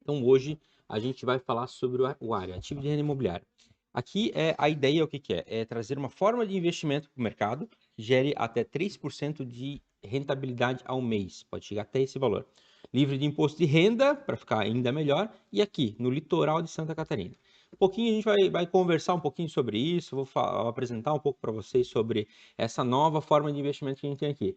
Então hoje a gente vai falar sobre o área, ativo de renda imobiliária. Aqui a ideia o que que é? É trazer uma forma de investimento para o mercado que gere até 3% de rentabilidade ao mês, pode chegar até esse valor. Livre de imposto de renda, para ficar ainda melhor, e aqui, no litoral de Santa Catarina. Um pouquinho a gente vai conversar um pouquinho sobre isso, vou apresentar um pouco para vocês sobre essa nova forma de investimento que a gente tem aqui.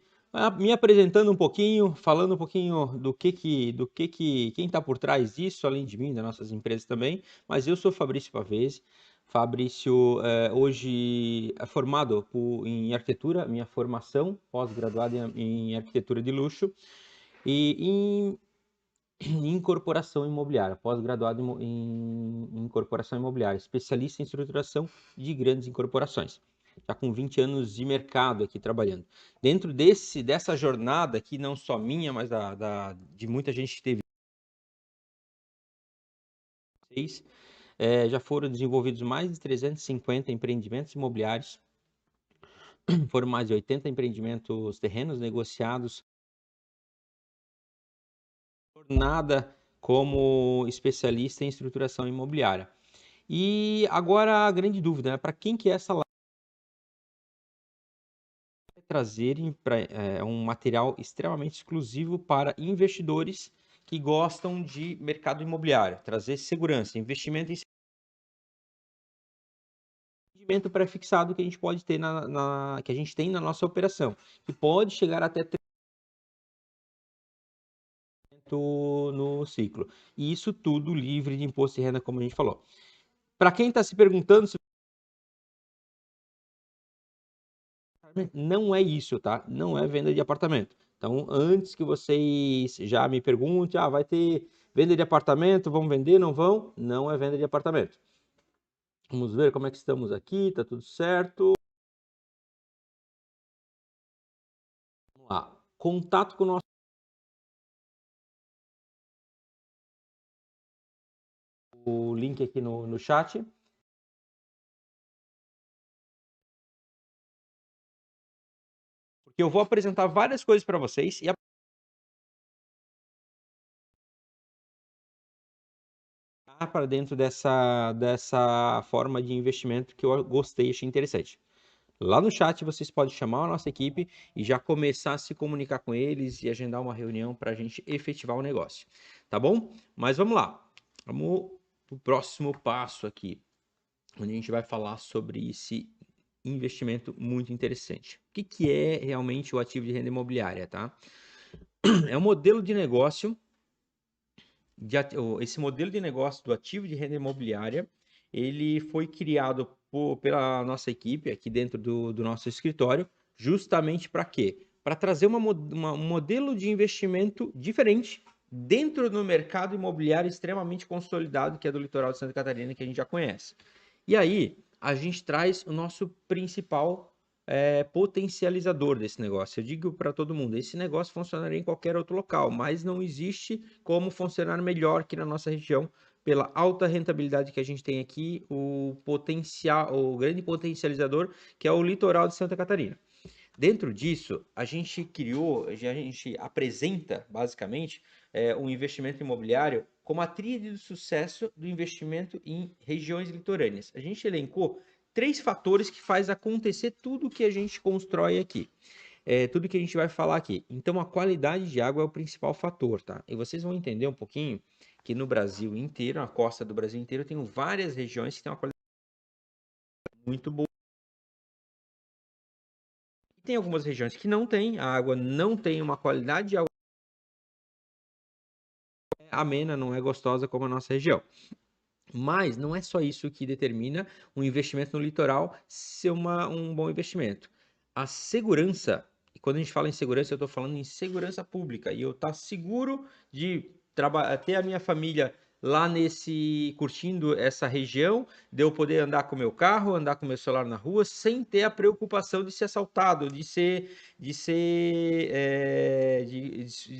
Me apresentando um pouquinho, falando um pouquinho do que quem está por trás disso, além de mim, das nossas empresas também, mas eu sou Fabrício Pavese. Fabrício, hoje é formado em arquitetura, minha formação pós-graduada em arquitetura de luxo e em incorporação imobiliária, pós-graduado em incorporação imobiliária, especialista em estruturação de grandes incorporações. Já com 20 anos de mercado aqui trabalhando. Dentro dessa jornada aqui, não só minha, mas de muita gente que teve, já foram desenvolvidos mais de 350 empreendimentos imobiliários, foram mais de 80 empreendimentos terrenos negociados, jornada como especialista em estruturação imobiliária. E agora a grande dúvida, né? Para quem que é essa live? Trazerem um material extremamente exclusivo para investidores que gostam de mercado imobiliário, trazer segurança, investimento em rendimento pré-fixado que a gente pode ter que a gente tem na nossa operação, que pode chegar até 30% no ciclo. E isso tudo livre de imposto de renda, como a gente falou. Para quem está se perguntando se não é isso, tá? Não é venda de apartamento. Então, antes que vocês já me perguntem, vai ter venda de apartamento, vão vender, não vão? Não é venda de apartamento. Vamos ver como é que estamos aqui, tá tudo certo. Vamos lá. Contato com o nosso link aqui no chat. Porque eu vou apresentar várias coisas para vocês e para dentro dessa forma de investimento que eu gostei, achei interessante. Lá no chat vocês podem chamar a nossa equipe e já começar a se comunicar com eles e agendar uma reunião para a gente efetivar o negócio, tá bom? Mas vamos lá, vamos para o próximo passo aqui, onde a gente vai falar sobre esse investimento muito interessante. O que é realmente o ativo de renda imobiliária, tá? É um modelo de negócio, esse modelo de negócio do ativo de renda imobiliária, ele foi criado pela nossa equipe aqui dentro do nosso escritório, justamente para quê? Para trazer um modelo de investimento diferente dentro do mercado imobiliário extremamente consolidado, que é do litoral de Santa Catarina, que a gente já conhece. E aí, a gente traz o nosso principal potencializador desse negócio. Eu digo para todo mundo, esse negócio funcionaria em qualquer outro local, mas não existe como funcionar melhor que na nossa região, pela alta rentabilidade que a gente tem aqui, o grande potencializador, que é o litoral de Santa Catarina. Dentro disso, a gente apresenta, basicamente, um investimento imobiliário como a tríade do sucesso do investimento em regiões litorâneas. A gente elencou 3 fatores que faz acontecer tudo que a gente constrói aqui. Tudo que a gente vai falar aqui. Então, a qualidade de água é o principal fator, tá? E vocês vão entender um pouquinho que no Brasil inteiro, na costa do Brasil inteiro, tem várias regiões que têm uma qualidade muito boa. Tem algumas regiões que não tem, a água não tem uma qualidade de água amena, não é gostosa como a nossa região. Mas não é só isso que determina um investimento no litoral ser um bom investimento. A segurança, e quando a gente fala em segurança, eu estou falando em segurança pública, e eu estar seguro de ter a minha família lá curtindo essa região, de eu poder andar com o meu carro, andar com o meu celular na rua, sem ter a preocupação de ser assaltado, de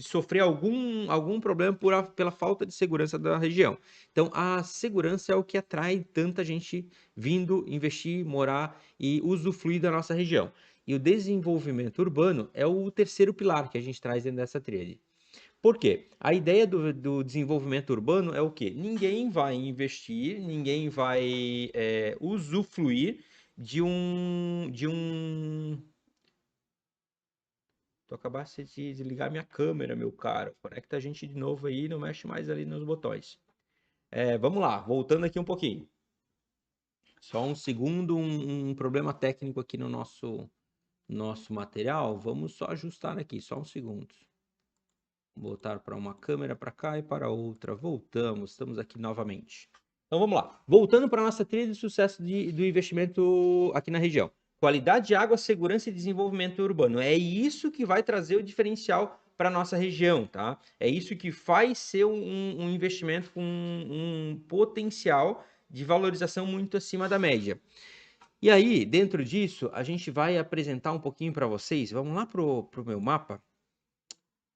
sofrer algum problema pela falta de segurança da região. Então, a segurança é o que atrai tanta gente vindo investir, morar e usufruir da nossa região. E o desenvolvimento urbano é o terceiro pilar que a gente traz dentro dessa tríade. Por quê? A ideia do desenvolvimento urbano é o quê? Ninguém vai investir, ninguém vai usufruir de um. Tu acabaste de desligar minha câmera, meu caro. Conecta a gente de novo aí, não mexe mais ali nos botões. Vamos lá, voltando aqui um pouquinho. Só um segundo, um problema técnico aqui no nosso material. Vamos só ajustar aqui, só um segundo. Voltar para uma câmera para cá e para outra. Voltamos, estamos aqui novamente. Então vamos lá. Voltando para a nossa trilha de sucesso do investimento aqui na região. Qualidade de água, segurança e desenvolvimento urbano. É isso que vai trazer o diferencial para a nossa região, tá? É isso que faz ser um investimento com um potencial de valorização muito acima da média. E aí, dentro disso, a gente vai apresentar um pouquinho para vocês. Vamos lá para o meu mapa.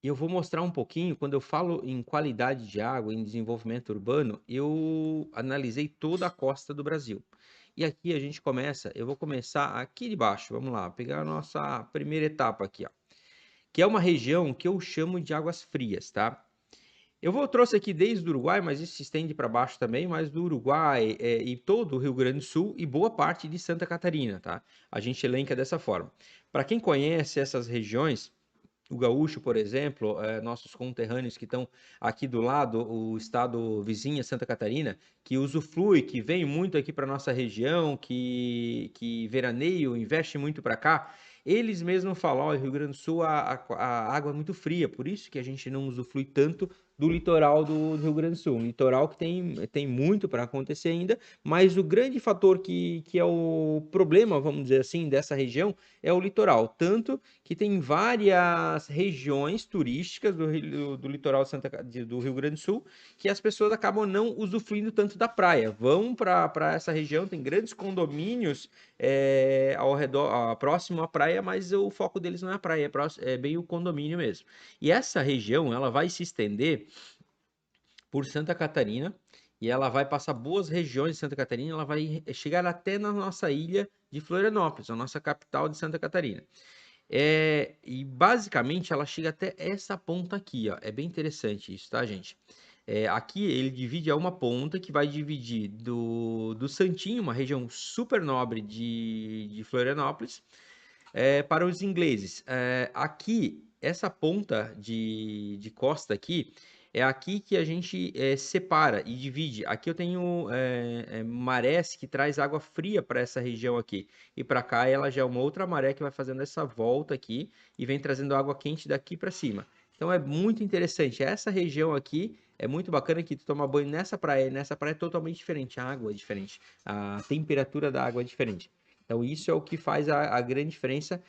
E eu vou mostrar um pouquinho, quando eu falo em qualidade de água, em desenvolvimento urbano, eu analisei toda a costa do Brasil. E aqui a gente começa, eu vou começar aqui de baixo, vamos lá, pegar a nossa primeira etapa aqui, ó, que é uma região que eu chamo de águas frias, tá? Trouxe aqui desde o Uruguai, mas isso se estende para baixo também, mas do Uruguai e todo o Rio Grande do Sul e boa parte de Santa Catarina, tá? A gente elenca dessa forma. Para quem conhece essas regiões, o Gaúcho, por exemplo, nossos conterrâneos que estão aqui do lado, o estado vizinho, Santa Catarina, que usufrui, que vem muito aqui para nossa região, que veraneio, investe muito para cá, eles mesmos falam, ó, Rio Grande do Sul a água é muito fria, por isso que a gente não usufrui tanto do litoral do Rio Grande do Sul. Um litoral que tem muito para acontecer ainda, mas o grande fator que é o problema, vamos dizer assim, dessa região é o litoral. Tanto que tem várias regiões turísticas do litoral do Rio Grande do Sul que as pessoas acabam não usufruindo tanto da praia. Vão para essa região, tem grandes condomínios ao redor, próximo à praia, mas o foco deles não é a praia, é bem o condomínio mesmo. E essa região, ela vai se estender por Santa Catarina e ela vai passar boas regiões de Santa Catarina, ela vai chegar até na nossa ilha de Florianópolis, a nossa capital de Santa Catarina. E basicamente ela chega até essa ponta aqui, ó. É bem interessante isso, tá, gente? Aqui ele divide a uma ponta que vai dividir do Santinho, uma região super nobre de Florianópolis, para os ingleses. Aqui, essa ponta de costa aqui, é aqui que a gente separa e divide. Aqui eu tenho marés que traz água fria para essa região aqui. E para cá ela já é uma outra maré que vai fazendo essa volta aqui e vem trazendo água quente daqui para cima. Então é muito interessante. Essa região aqui é muito bacana que tu toma banho nessa praia. Nessa praia é totalmente diferente. A água é diferente. A temperatura da água é diferente. Então, isso é o que faz a grande diferença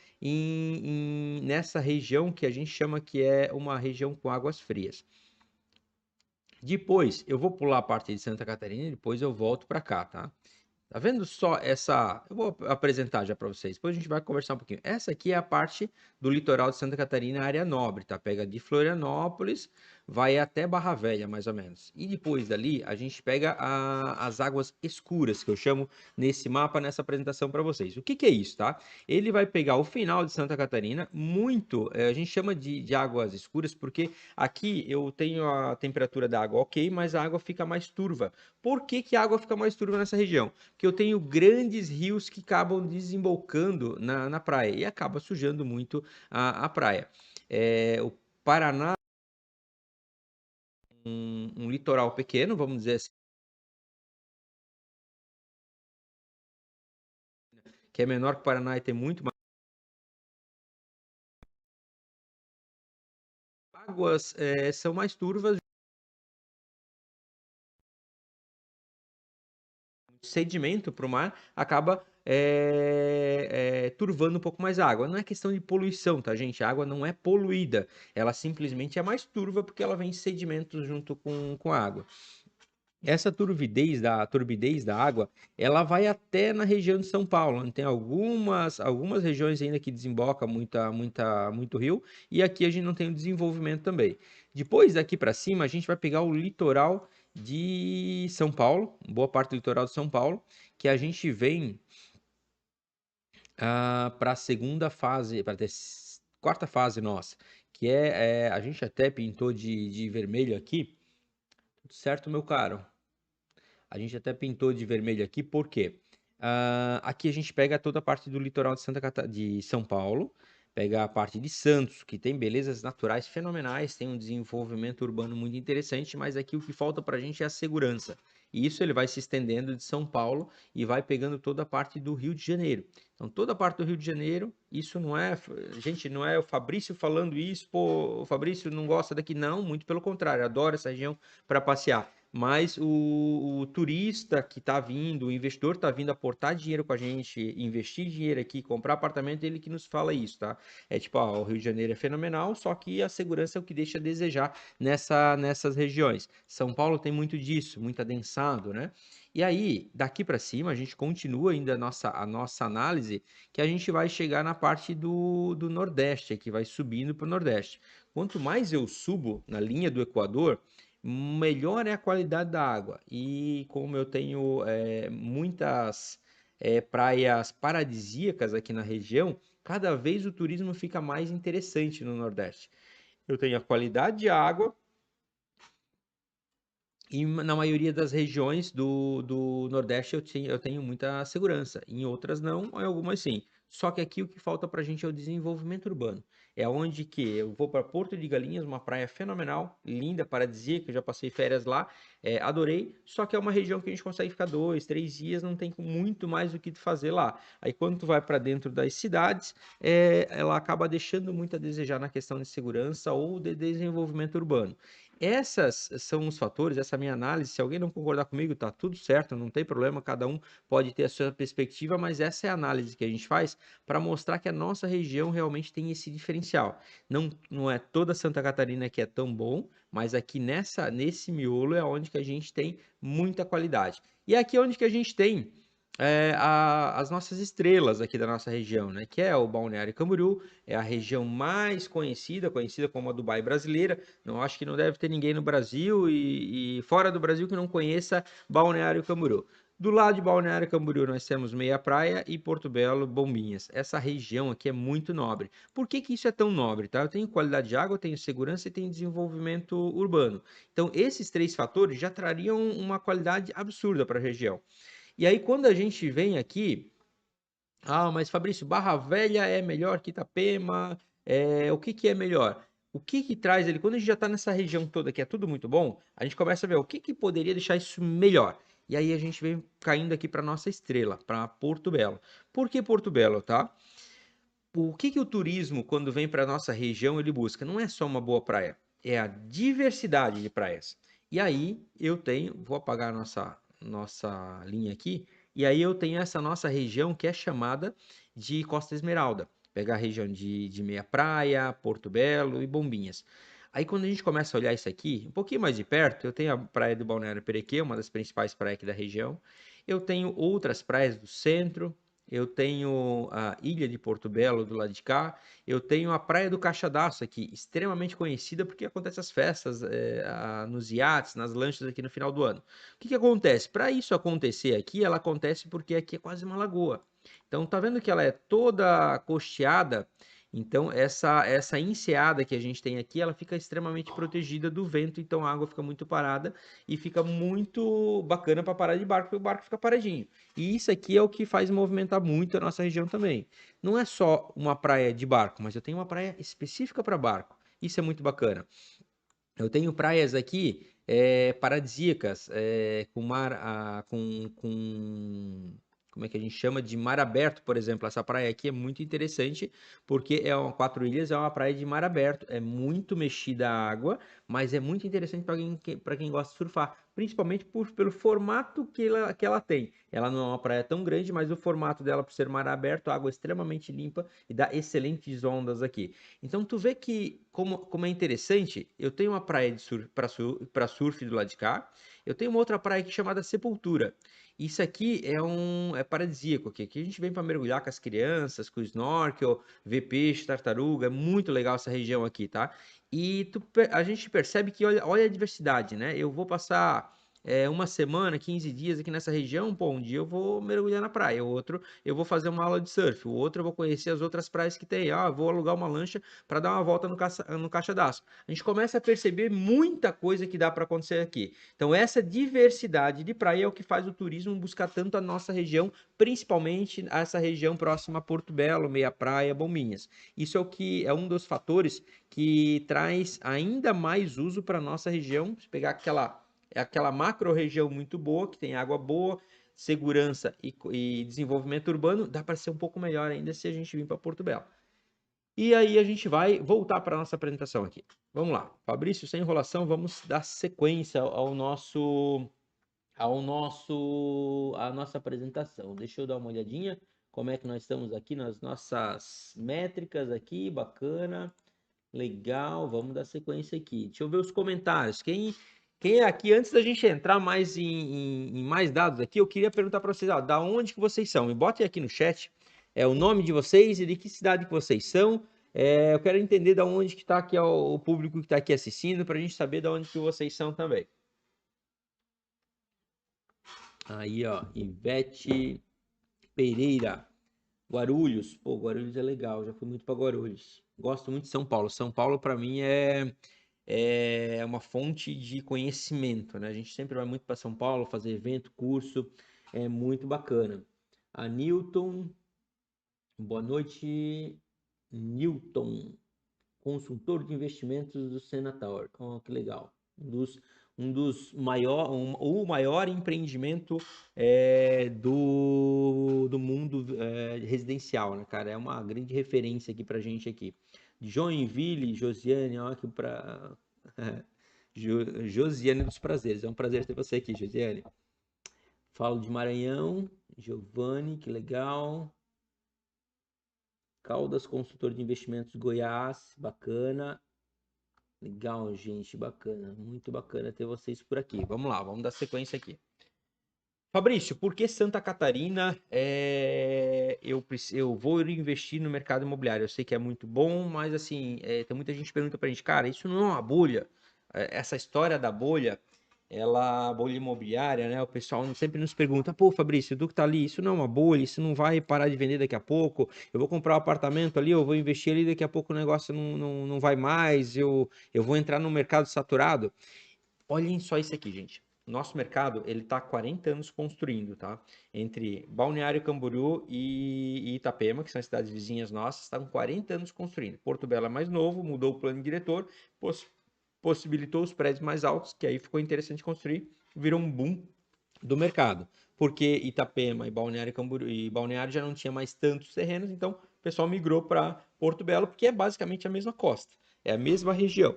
nessa região que a gente chama que é uma região com águas frias. Depois, eu vou pular a parte de Santa Catarina e depois eu volto para cá, tá? Tá vendo só essa? Eu vou apresentar já para vocês, depois a gente vai conversar um pouquinho. Essa aqui é a parte do litoral de Santa Catarina, área nobre, tá? Pega de Florianópolis, vai até Barra Velha, mais ou menos. E depois dali, a gente pega as águas escuras, que eu chamo nesse mapa, nessa apresentação para vocês. O que que é isso, tá? Ele vai pegar o final de Santa Catarina, a gente chama de águas escuras, porque aqui eu tenho a temperatura da água ok, mas a água fica mais turva. Por que que a água fica mais turva nessa região? Que eu tenho grandes rios que acabam desembocando na praia e acaba sujando muito a praia. O Paraná, um litoral pequeno, vamos dizer assim, que é menor que o Paraná e tem muito mais águas, são mais turvas, sedimento para o mar acaba turvando um pouco mais a água. Não é questão de poluição, tá, gente? A água não é poluída, ela simplesmente é mais turva porque ela vem sedimentos junto com a água. Essa turbidez da água, ela vai até na região de São Paulo, onde tem algumas regiões ainda que desemboca muito rio, e aqui a gente não tem o desenvolvimento também. Depois daqui para cima, a gente vai pegar o litoral de São Paulo, boa parte do litoral de São Paulo, que a gente vem para a segunda fase, para a quarta fase nossa, que a gente até pintou de vermelho aqui. Tudo certo, meu caro? A gente até pintou de vermelho aqui, por quê? Aqui a gente pega toda a parte do litoral de São Paulo, pega a parte de Santos, que tem belezas naturais fenomenais, tem um desenvolvimento urbano muito interessante, mas aqui o que falta para a gente é a segurança. E isso ele vai se estendendo de São Paulo e vai pegando toda a parte do Rio de Janeiro. Então, toda a parte do Rio de Janeiro, isso não é, gente, não é o Fabrício falando isso, pô, o Fabrício não gosta daqui, não, muito pelo contrário, adoro essa região para passear. Mas o turista que está vindo, o investidor está vindo aportar dinheiro com a gente, investir dinheiro aqui, comprar apartamento, ele que nos fala isso, tá? É tipo, o Rio de Janeiro é fenomenal, só que a segurança é o que deixa a desejar nessas regiões. São Paulo tem muito disso, muito adensado, né? E aí, daqui para cima, a gente continua ainda a nossa análise, que a gente vai chegar na parte do Nordeste, que vai subindo para o Nordeste. Quanto mais eu subo na linha do Equador, melhor é a qualidade da água. E como eu tenho muitas praias paradisíacas aqui na região, cada vez o turismo fica mais interessante no Nordeste. Eu tenho a qualidade de água e na maioria das regiões do Nordeste eu tenho muita segurança. Em outras não, em algumas sim. Só que aqui o que falta para a gente é o desenvolvimento urbano. É onde que eu vou para Porto de Galinhas, uma praia fenomenal, linda, paradisíaca, eu já passei férias lá, adorei. Só que é uma região que a gente consegue ficar 2, 3 dias, não tem muito mais o que fazer lá. Aí quando tu vai para dentro das cidades, ela acaba deixando muito a desejar na questão de segurança ou de desenvolvimento urbano. Essas são os fatores, essa minha análise. Se alguém não concordar comigo, tá tudo certo, não tem problema, cada um pode ter a sua perspectiva, mas essa é a análise que a gente faz para mostrar que a nossa região realmente tem esse diferencial. Não é toda Santa Catarina que é tão bom, mas aqui nesse miolo é onde que a gente tem muita qualidade. E aqui é onde que a gente tem as nossas estrelas aqui da nossa região, né? Que é o Balneário Camboriú, é a região mais conhecida como a Dubai brasileira. Não acho que não deve ter ninguém no Brasil e fora do Brasil que não conheça Balneário Camboriú. Do lado de Balneário Camboriú nós temos Meia Praia e Porto Belo, Bombinhas. Essa região aqui é muito nobre. Por que que isso é tão nobre, tá? Eu tenho qualidade de água, eu tenho segurança e tenho desenvolvimento urbano. Então, esses três fatores já trariam uma qualidade absurda para a região. E aí, quando a gente vem aqui, mas Fabrício, Barra Velha é melhor que Itapema? O que que é melhor? O que que traz ele? Quando a gente já está nessa região toda que é tudo muito bom, a gente começa a ver o que que poderia deixar isso melhor. E aí a gente vem caindo aqui para nossa estrela, para Porto Belo. Por que Porto Belo, tá? O que que o turismo, quando vem para nossa região, ele busca? Não é só uma boa praia, é a diversidade de praias. E aí vou apagar a nossa linha aqui, e aí eu tenho essa nossa região que é chamada de Costa Esmeralda. Pegar a região de Meia Praia, Porto Belo e Bombinhas. Aí quando a gente começa a olhar isso aqui, um pouquinho mais de perto, eu tenho a praia do Balneário Perequê, uma das principais praias aqui da região. Eu tenho outras praias do centro, eu tenho a Ilha de Porto Belo do lado de cá, eu tenho a Praia do Caixadaço aqui, extremamente conhecida porque acontece as festas nos iates, nas lanchas aqui no final do ano. O que que acontece? Para isso acontecer aqui, ela acontece porque aqui é quase uma lagoa. Então, tá vendo que ela é toda costeada? Então, essa enseada que a gente tem aqui, ela fica extremamente protegida do vento, então a água fica muito parada e fica muito bacana para parar de barco, porque o barco fica paradinho. E isso aqui é o que faz movimentar muito a nossa região também. Não é só uma praia de barco, mas eu tenho uma praia específica para barco. Isso é muito bacana. Eu tenho praias aqui paradisíacas, com mar, como é que a gente chama? De mar aberto, por exemplo. Essa praia aqui é muito interessante, porque é uma Quatro Ilhas, é uma praia de mar aberto. É muito mexida a água, mas é muito interessante para quem gosta de surfar, principalmente pelo formato que ela tem. Ela não é uma praia tão grande, mas o formato dela, por ser mar aberto, a água é extremamente limpa e dá excelentes ondas aqui. Então tu vê que como é interessante, eu tenho uma praia para surf do lado de cá, eu tenho uma outra praia aqui chamada Sepultura. Isso aqui é paradisíaco aqui. Aqui a gente vem para mergulhar com as crianças, com o snorkel, ver peixe, tartaruga, é muito legal essa região aqui, tá? E a gente percebe que olha a diversidade, né? Eu vou passar uma semana, 15 dias aqui nessa região, pô, um dia eu vou mergulhar na praia, o outro eu vou fazer uma aula de surf, o outro eu vou conhecer as outras praias que tem, eu vou alugar uma lancha para dar uma volta no Caixa d'Água. A gente começa a perceber muita coisa que dá para acontecer aqui. Então, essa diversidade de praia é o que faz o turismo buscar tanto a nossa região, principalmente essa região próxima a Porto Belo, Meia Praia, Bombinhas. Isso é o que é um dos fatores que traz ainda mais uso para nossa região. Se pegar aquela macro região muito boa, que tem água boa, segurança e desenvolvimento urbano, dá para ser um pouco melhor ainda se a gente vir para Porto Belo. E aí a gente vai voltar para a nossa apresentação aqui. Vamos lá. Fabrício, sem enrolação, vamos dar sequência à nossa apresentação. Deixa eu dar uma olhadinha como é que nós estamos aqui nas nossas métricas aqui, bacana, legal, vamos dar sequência aqui. Deixa eu ver os comentários. Quem é aqui, antes da gente entrar mais em mais dados aqui, eu queria perguntar para vocês, da onde que vocês são? Me botem aqui no chat o nome de vocês e de que cidade que vocês são. Eu quero entender da onde que está aqui o público que está aqui assistindo, para a gente saber da onde que vocês são também. Aí, ó, Ivete Pereira, Guarulhos. Pô, Guarulhos é legal, já fui muito para Guarulhos. Gosto muito de São Paulo. São Paulo, para mim, é uma fonte de conhecimento, né? A gente sempre vai muito para São Paulo fazer evento, curso, é muito bacana. A Newton, boa noite, Newton, consultor de investimentos do Senator. Oh, que legal. O maior empreendimento do mundo residencial, né, cara? É uma grande referência aqui pra gente aqui. Joinville, Josiane, ó, aqui pra... Josiane dos Prazeres. É um prazer ter você aqui, Josiane. Falo de Maranhão, Giovanni, que legal. Caldas, consultor de investimentos Goiás, bacana. Legal, gente, bacana. Muito bacana ter vocês por aqui. Vamos lá, vamos dar sequência aqui. Fabrício, por que Santa Catarina eu vou investir no mercado imobiliário? Eu sei que é muito bom, mas assim, tem muita gente que pergunta pra gente, cara, isso não é uma bolha? Essa história da bolha, bolha imobiliária, né? O pessoal sempre nos pergunta, pô, Fabrício, do que tá ali, isso não é uma bolha, isso não vai parar de vender daqui a pouco, eu vou comprar um apartamento ali, eu vou investir ali, daqui a pouco o negócio não vai mais, eu vou entrar no mercado saturado. Olhem só isso aqui, gente. Nosso mercado, ele está há 40 anos construindo, tá? Entre Balneário Camboriú e Itapema, que são as cidades vizinhas nossas, estão 40 anos construindo. Porto Belo é mais novo, mudou o plano diretor, possibilitou os prédios mais altos, que aí ficou interessante construir, virou um boom do mercado. Porque Itapema e Balneário Camboriú e Balneário já não tinha mais tantos terrenos, então o pessoal migrou para Porto Belo, porque é basicamente a mesma costa, é a mesma região,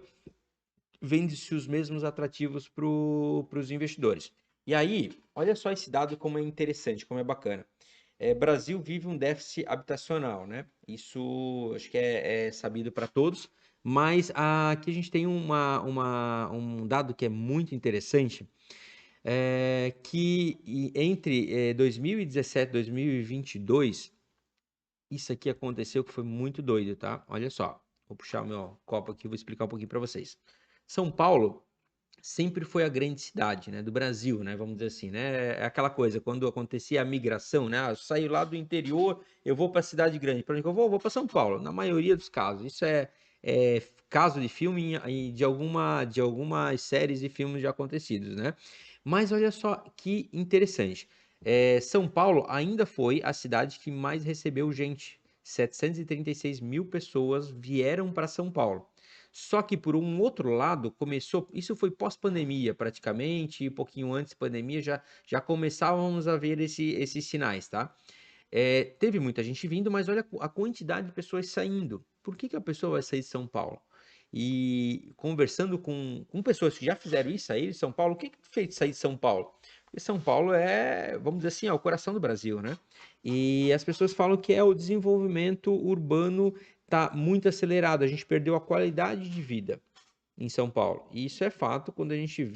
vende-se os mesmos atrativos para os investidores. E aí, olha só esse dado como é interessante, como é bacana. Brasil vive um déficit habitacional, né? Isso acho que é sabido para todos, mas aqui a gente tem um dado que é muito interessante, que entre 2017 e 2022, isso aqui aconteceu que foi muito doido, tá? Olha só, vou puxar o meu copo aqui e vou explicar um pouquinho para vocês. São Paulo sempre foi a grande cidade, né, do Brasil, né, vamos dizer assim, né, é aquela coisa, quando acontecia a migração, né, eu saio lá do interior, eu vou para a cidade grande, para onde que eu vou? Vou para São Paulo, na maioria dos casos, isso é caso de filme e de algumas séries e filmes já acontecidos, né, mas olha só que interessante, São Paulo ainda foi a cidade que mais recebeu gente, 736 mil pessoas vieram para São Paulo. Só que por um outro lado, isso foi pós-pandemia praticamente, e um pouquinho antes da pandemia já começávamos a ver esses sinais, tá? Teve muita gente vindo, mas olha a quantidade de pessoas saindo. Por que a pessoa vai sair de São Paulo? E conversando com pessoas que já fizeram isso, sair de São Paulo, o que fez sair de São Paulo? Porque São Paulo vamos dizer assim, é o coração do Brasil, né? E as pessoas falam que o desenvolvimento urbano está muito acelerado, a gente perdeu a qualidade de vida em São Paulo. E isso é fato quando a gente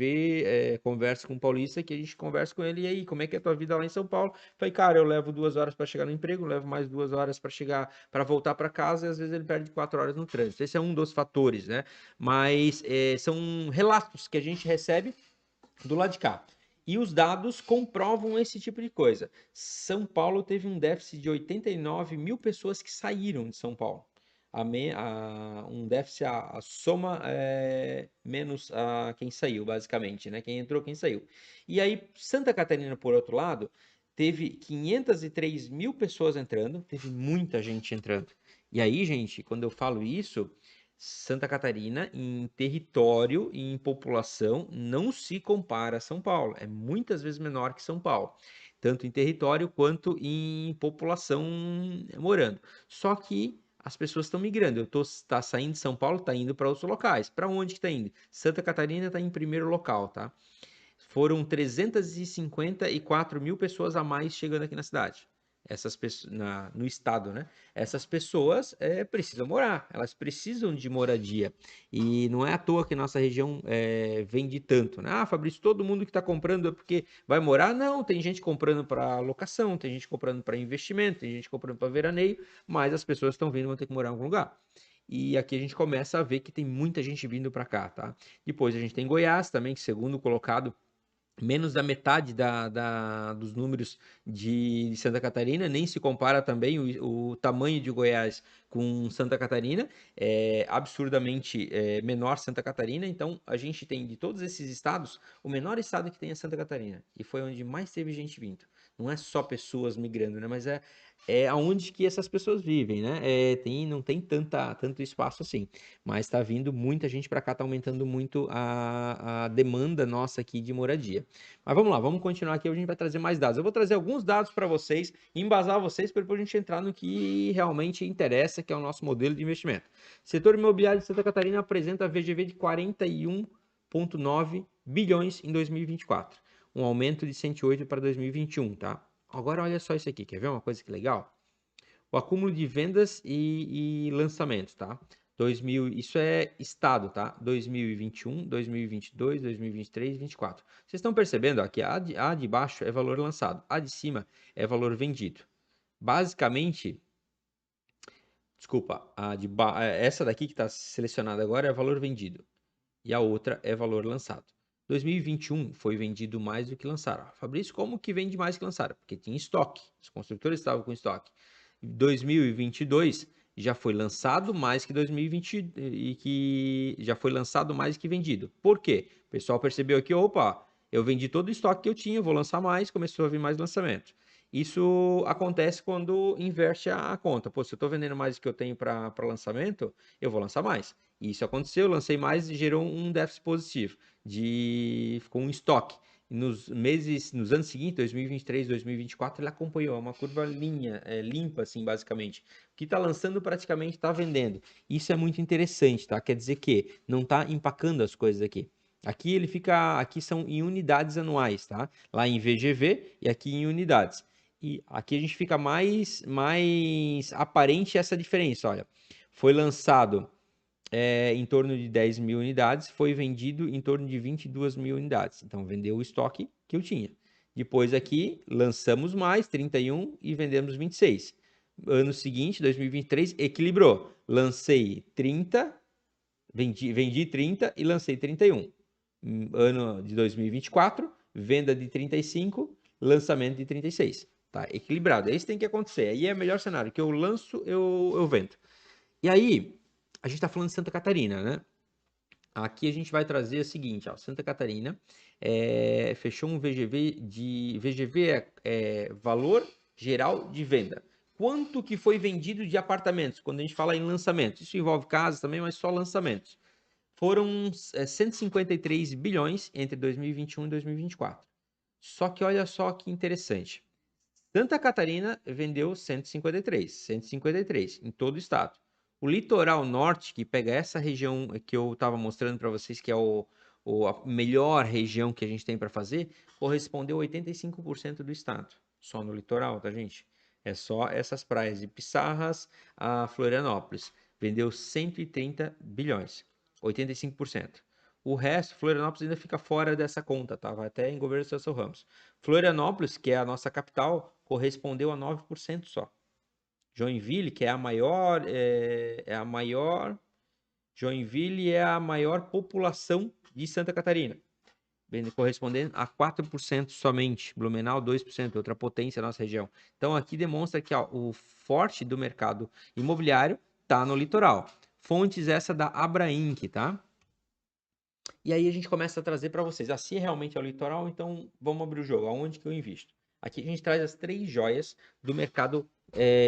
conversa com um paulista, que a gente conversa com ele, e aí, como é que é a tua vida lá em São Paulo? Falei, cara, eu levo 2 horas para chegar no emprego, levo mais 2 horas para voltar para casa, e às vezes ele perde 4 horas no trânsito. Esse é um dos fatores, né? Mas são relatos que a gente recebe do lado de cá. E os dados comprovam esse tipo de coisa. São Paulo teve um déficit de 89 mil pessoas que saíram de São Paulo. Um déficit, a soma menos quem saiu, basicamente, né? Quem entrou, quem saiu. E aí, Santa Catarina, por outro lado, teve 503 mil pessoas entrando, teve muita gente entrando. E aí, gente, quando eu falo isso, Santa Catarina, em território e em população, não se compara a São Paulo. É muitas vezes menor que São Paulo, tanto em território quanto em população morando. Só que as pessoas estão migrando. Tá saindo de São Paulo, tá indo para outros locais. Para onde que tá indo? Santa Catarina está em primeiro local, tá? Foram 354 mil pessoas a mais chegando aqui na cidade. Essas pessoas, no estado, né? Essas pessoas precisam morar, elas precisam de moradia. E não é à toa que nossa região vende tanto, né? Ah, Fabrício, todo mundo que está comprando é porque vai morar? Não, tem gente comprando para locação, tem gente comprando para investimento, tem gente comprando para veraneio, mas as pessoas estão vindo, vão ter que morar em algum lugar. E aqui a gente começa a ver que tem muita gente vindo para cá, tá? Depois a gente tem Goiás também, que segundo colocado menos da metade dos números de Santa Catarina, nem se compara também o tamanho de Goiás com Santa Catarina, é absurdamente menor Santa Catarina, então a gente tem de todos esses estados, o menor estado que tem é Santa Catarina, e foi onde mais teve gente vindo. Não é só pessoas migrando, né? Mas é aonde que essas pessoas vivem, né? Não tem tanto espaço assim, mas está vindo muita gente para cá, está aumentando muito a demanda nossa aqui de moradia. Mas vamos lá, vamos continuar aqui, a gente vai trazer mais dados. Eu vou trazer alguns dados para vocês, embasar vocês para depois a gente entrar no que realmente interessa, que é o nosso modelo de investimento. Setor imobiliário de Santa Catarina apresenta VGV de 41,9 bilhões em 2024, um aumento de 108 para 2021, tá? Agora olha só isso aqui, quer ver uma coisa que legal? O acúmulo de vendas e lançamentos, tá? 2000, isso é estado, tá? 2021, 2022, 2023 e 2024. Vocês estão percebendo ó, que a de baixo é valor lançado, a de cima é valor vendido. Basicamente, desculpa, essa daqui que está selecionada agora é valor vendido e a outra é valor lançado. 2021 foi vendido mais do que lançaram. Fabrício, como que vende mais que lançaram? Porque tinha estoque, os construtores estavam com estoque. 2022 já foi lançado mais que 2020 e que já foi lançado mais que vendido. Por quê? O pessoal percebeu aqui, opa, eu vendi todo o estoque que eu tinha, vou lançar mais, começou a vir mais lançamento. Isso acontece quando inverte a conta. Pô, se eu estou vendendo mais do que eu tenho para lançamento, eu vou lançar mais. E isso aconteceu, eu lancei mais e gerou um déficit positivo ficou um estoque. Nos anos seguintes, 2023, 2024, ele acompanhou uma curva limpa, assim, basicamente. O que está lançando praticamente está vendendo. Isso é muito interessante, tá? Quer dizer que não está empacando as coisas aqui. Aqui são em unidades anuais, tá? Lá em VGV e aqui em unidades. E aqui a gente fica mais aparente essa diferença, olha. Foi lançado em torno de 10 mil unidades, foi vendido em torno de 22 mil unidades. Então, vendeu o estoque que eu tinha. Depois aqui, lançamos mais, 31, e vendemos 26. Ano seguinte, 2023, equilibrou. Lancei 30, vendi 30 e lancei 31. Ano de 2024, venda de 35, lançamento de 36. Tá equilibrado. É isso que tem que acontecer. Aí é o melhor cenário, que eu lanço, eu vendo. E aí, a gente está falando de Santa Catarina, né? Aqui a gente vai trazer o seguinte, ó, Santa Catarina fechou um VGV valor geral de venda. Quanto que foi vendido de apartamentos? Quando a gente fala em lançamentos, isso envolve casas também, mas só lançamentos. Foram 153 bilhões entre 2021 e 2024. Só que olha só que interessante. Santa Catarina vendeu 153 em todo o estado. O litoral norte, que pega essa região que eu estava mostrando para vocês, que é a melhor região que a gente tem para fazer, correspondeu a 85% do estado. Só no litoral, tá, gente? É só essas praias de Pissarras a Florianópolis. Vendeu 130 bilhões, 85%. O resto, Florianópolis ainda fica fora dessa conta, tá? Vai até em governo Celso Ramos. Florianópolis, que é a nossa capital, correspondeu a 9% só. Joinville, que é a maior, Joinville é a maior população de Santa Catarina. correspondendo a 4% somente. Blumenau, 2%, outra potência da nossa região. Então, aqui demonstra que ó, o forte do mercado imobiliário está no litoral. Fontes essa da Abrainc, tá? E aí a gente começa a trazer para vocês. Se realmente é o litoral, então vamos abrir o jogo. Aonde que eu invisto? Aqui a gente traz as 3 joias do mercado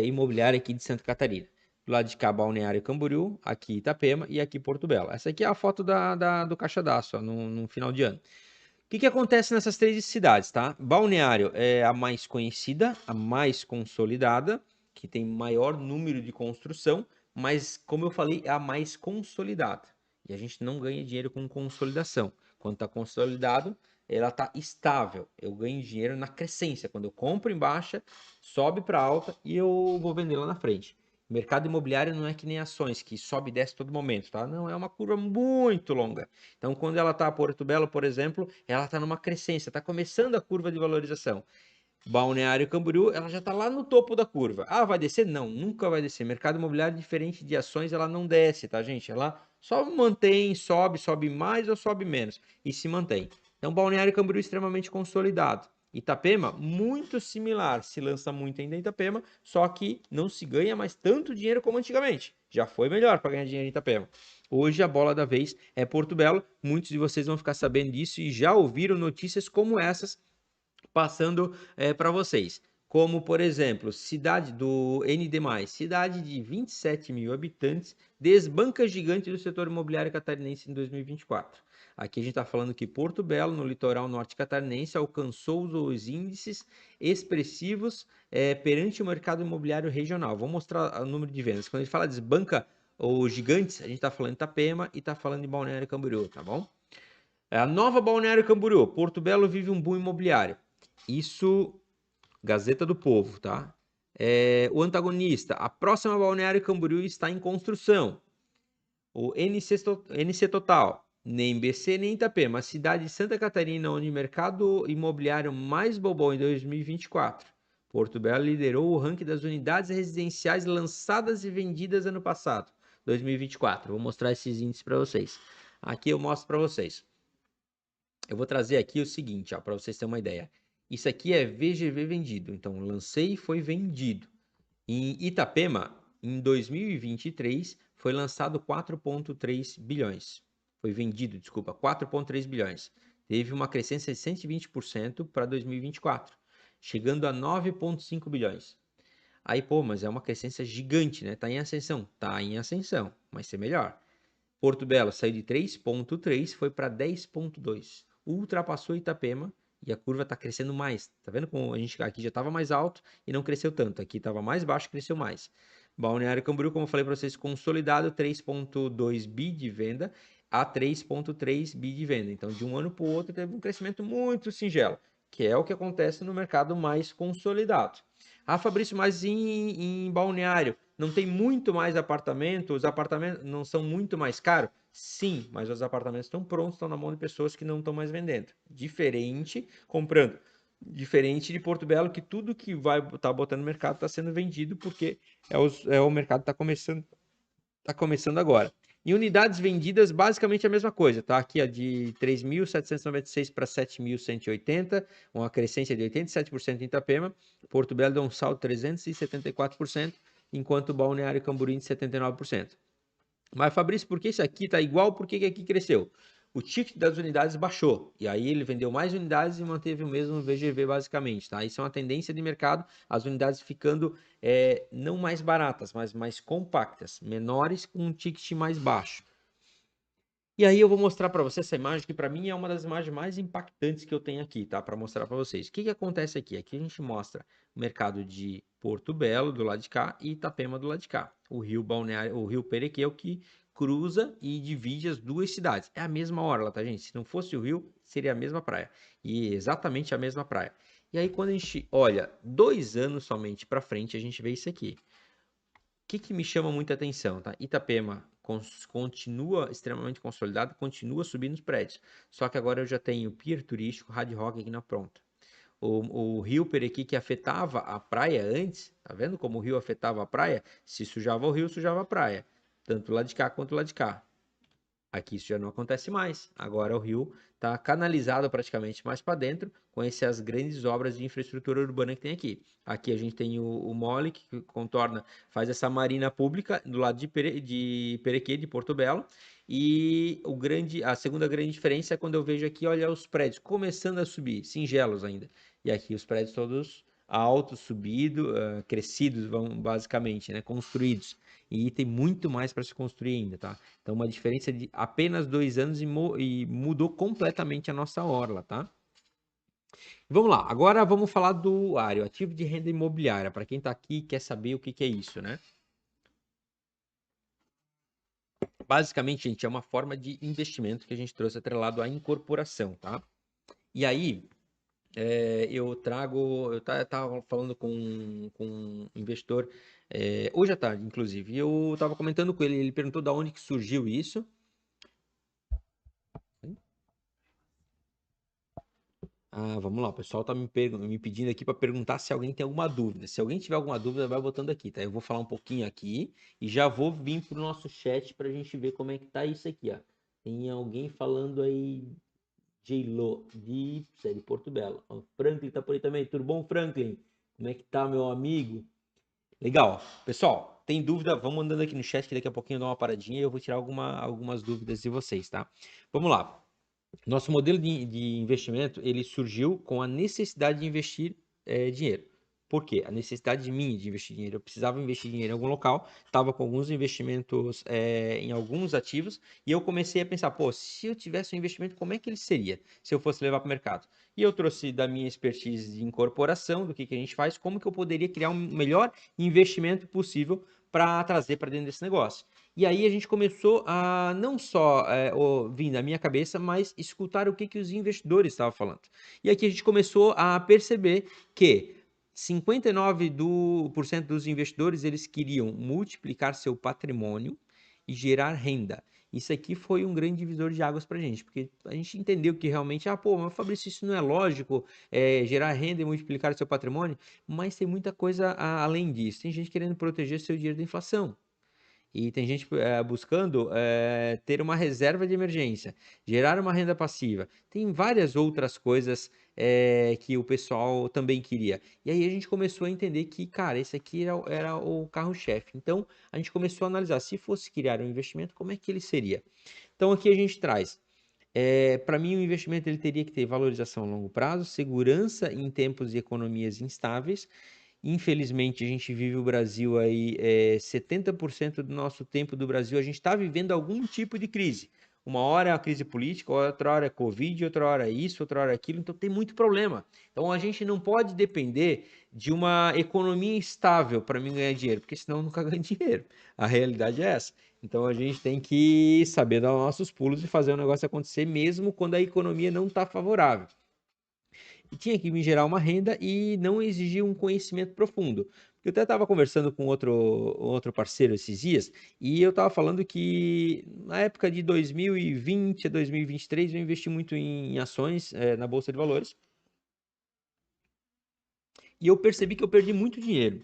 imobiliário aqui de Santa Catarina. Do lado de cá, Balneário Camboriú, aqui Itapema e aqui Porto Belo. Essa aqui é a foto do Caixa d'Água, no final de ano. O que acontece nessas 3 cidades, tá? Balneário é a mais conhecida, a mais consolidada, que tem maior número de construção, mas, como eu falei, é a mais consolidada. E a gente não ganha dinheiro com consolidação. Quando está consolidado, ela está estável. Eu ganho dinheiro na crescência. Quando eu compro em baixa, sobe para alta e eu vou vender lá na frente. Mercado imobiliário não é que nem ações, que sobe e desce todo momento, tá? Não, é uma curva muito longa. Então, quando ela está Porto Belo, por exemplo, ela está numa crescência, está começando a curva de valorização. Balneário Camboriú, ela já está lá no topo da curva. Ah, vai descer? Não, nunca vai descer. Mercado imobiliário, diferente de ações, ela não desce, tá, gente? Ela só mantém, sobe mais ou sobe menos e se mantém. Então, Balneário Camboriú extremamente consolidado. Itapema, muito similar, se lança muito ainda em Itapema, só que não se ganha mais tanto dinheiro como antigamente. Já foi melhor para ganhar dinheiro em Itapema. Hoje a bola da vez é Porto Belo. Muitos de vocês vão ficar sabendo disso e já ouviram notícias como essas passando para vocês. Como, por exemplo, cidade do ND+, cidade de 27 mil habitantes, desbanca gigante do setor imobiliário catarinense em 2024. Aqui a gente está falando que Porto Belo, no litoral norte catarinense, alcançou os índices expressivos perante o mercado imobiliário regional. Vou mostrar o número de vendas. Quando a gente fala desbanca os gigantes, a gente está falando de Itapema e está falando de Balneário Camboriú, tá bom? A nova Balneário Camboriú, Porto Belo vive um boom imobiliário. Isso, Gazeta do Povo, tá? O antagonista, a próxima Balneário Camboriú está em construção. O NC Total, nem BC nem Itapema, a cidade de Santa Catarina, onde o mercado imobiliário mais bombou em 2024. Porto Belo liderou o ranking das unidades residenciais lançadas e vendidas ano passado, 2024. Vou mostrar esses índices para vocês. Aqui eu mostro para vocês. Eu vou trazer aqui o seguinte, para vocês terem uma ideia. Isso aqui é VGV vendido. Então, lancei e foi vendido. Em Itapema, em 2023, foi lançado 4,3 bilhões. Foi vendido, desculpa, 4,3 bilhões. Teve uma crescência de 120% para 2024, chegando a 9,5 bilhões. Aí, pô, mas é uma crescência gigante, né? Tá em ascensão. Tá em ascensão, mas ser melhor. Porto Belo saiu de 3,3, foi para 10,2. Ultrapassou Itapema e a curva está crescendo mais. Tá vendo como a gente aqui já estava mais alto e não cresceu tanto. Aqui estava mais baixo e cresceu mais. Balneário Camboriú, como eu falei para vocês, consolidado 3,2 bi de venda a 3,3 bi de venda. Então, de um ano para o outro, teve um crescimento muito singelo, que é o que acontece no mercado mais consolidado. Ah, Fabrício, mas em Balneário não tem muito mais apartamento? Os apartamentos não são muito mais caros? Sim, mas os apartamentos estão prontos, estão na mão de pessoas que não estão mais vendendo. Diferente, comprando. Diferente de Porto Belo, que tudo que vai estar botando no mercado está sendo vendido porque o mercado está começando agora. Em unidades vendidas, basicamente a mesma coisa, tá? Aqui a de 3.796 para 7.180, uma crescência de 87% em Itapema. Porto Belo deu um salto de 374%, enquanto Balneário Camboriú de 79%. Mas, Fabrício, por que isso aqui está igual? Por que aqui cresceu? O ticket das unidades baixou, e aí ele vendeu mais unidades e manteve o mesmo VGV basicamente, tá? Isso é uma tendência de mercado, as unidades ficando não mais baratas, mas mais compactas, menores com um ticket mais baixo. E aí eu vou mostrar para você essa imagem que para mim é uma das imagens mais impactantes que eu tenho aqui, tá? Para mostrar para vocês. O que acontece aqui? Aqui a gente mostra o mercado de Porto Belo do lado de cá e Itapema do lado de cá. O rio Balneário, o rio Perequê é o que cruza e divide as duas cidades. É a mesma orla, tá, gente? Se não fosse o rio, seria a mesma praia. E exatamente a mesma praia. E aí quando a gente olha 2 anos somente para frente, a gente vê isso aqui. O que me chama muita atenção, tá? Itapema continua extremamente consolidado, continua subindo os prédios. Só que agora eu já tenho pier turístico, Hard Rock aqui na pronta. O rio Perequi, que afetava a praia antes, tá vendo como o rio afetava a praia? Se sujava o rio, sujava a praia. Tanto lá de cá quanto lá de cá. Aqui isso já não acontece mais. Agora o rio está canalizado praticamente mais para dentro com essas grandes obras de infraestrutura urbana que tem aqui. Aqui a gente tem o Mole, que contorna, faz essa marina pública do lado de Perequê, de Porto Belo. E a segunda grande diferença é quando eu vejo aqui, olha, os prédios começando a subir, singelos ainda. E aqui os prédios todos altos, subidos, crescidos, basicamente, né, construídos. E tem muito mais para se construir ainda, tá? Então, uma diferença de apenas 2 anos e mudou completamente a nossa orla, tá? Vamos lá, agora vamos falar do ARIO, ativo de renda imobiliária. Para quem está aqui e quer saber o que é isso, né? Basicamente, gente, é uma forma de investimento que a gente trouxe atrelado à incorporação, tá? E aí, eu estava falando com um investidor hoje à tarde, inclusive, e eu estava comentando com ele, ele perguntou de onde que surgiu isso. Vamos lá, o pessoal tá me pedindo aqui para perguntar se alguém tem alguma dúvida. Se alguém tiver alguma dúvida, vai botando aqui, tá? Eu vou falar um pouquinho aqui e já vou vir pro nosso chat para a gente ver como é que tá isso aqui, ó. Tem alguém falando aí, J-Lo, de Porto Belo. O Franklin tá por aí também. Tudo bom, Franklin? Como é que tá, meu amigo? Legal. Pessoal, tem dúvida? Vamos andando aqui no chat que daqui a pouquinho eu dou uma paradinha e eu vou tirar algumas dúvidas de vocês, tá? Vamos lá. Nosso modelo de investimento, ele surgiu com a necessidade de investir dinheiro. Por quê? A necessidade minha de investir dinheiro. Eu precisava investir dinheiro em algum local, estava com alguns investimentos em alguns ativos, e eu comecei a pensar, pô, se eu tivesse um investimento, como é que ele seria se eu fosse levar para o mercado? E eu trouxe da minha expertise de incorporação, do que a gente faz, como que eu poderia criar um melhor investimento possível para trazer para dentro desse negócio. E aí a gente começou a não só vir na minha cabeça, mas escutar o que os investidores estavam falando. E aqui a gente começou a perceber que 59% dos investidores eles queriam multiplicar seu patrimônio e gerar renda. Isso aqui foi um grande divisor de águas para a gente, porque a gente entendeu que realmente, pô, mas Fabrício, isso não é lógico, gerar renda e multiplicar seu patrimônio, mas tem muita coisa além disso. Tem gente querendo proteger seu dinheiro da inflação. E tem gente buscando ter uma reserva de emergência, gerar uma renda passiva. Tem várias outras coisas que o pessoal também queria. E aí a gente começou a entender que, cara, esse aqui era o carro-chefe. Então a gente começou a analisar, se fosse criar um investimento, como é que ele seria? Então aqui a gente traz. Para mim, o investimento ele teria que ter valorização a longo prazo, segurança em tempos de economias instáveis. Infelizmente, a gente vive o Brasil aí, 70% do nosso tempo do Brasil, a gente está vivendo algum tipo de crise. Uma hora é a crise política, outra hora é Covid, outra hora é isso, outra hora é aquilo, então tem muito problema. Então a gente não pode depender de uma economia estável para mim ganhar dinheiro, porque senão eu nunca ganho dinheiro. A realidade é essa. Então a gente tem que saber dar nossos pulos e fazer o negócio acontecer, mesmo quando a economia não está favorável. E tinha que me gerar uma renda e não exigir um conhecimento profundo. Eu até estava conversando com outro parceiro esses dias e eu estava falando que na época de 2020 a 2023 eu investi muito em ações na Bolsa de Valores e eu percebi que eu perdi muito dinheiro.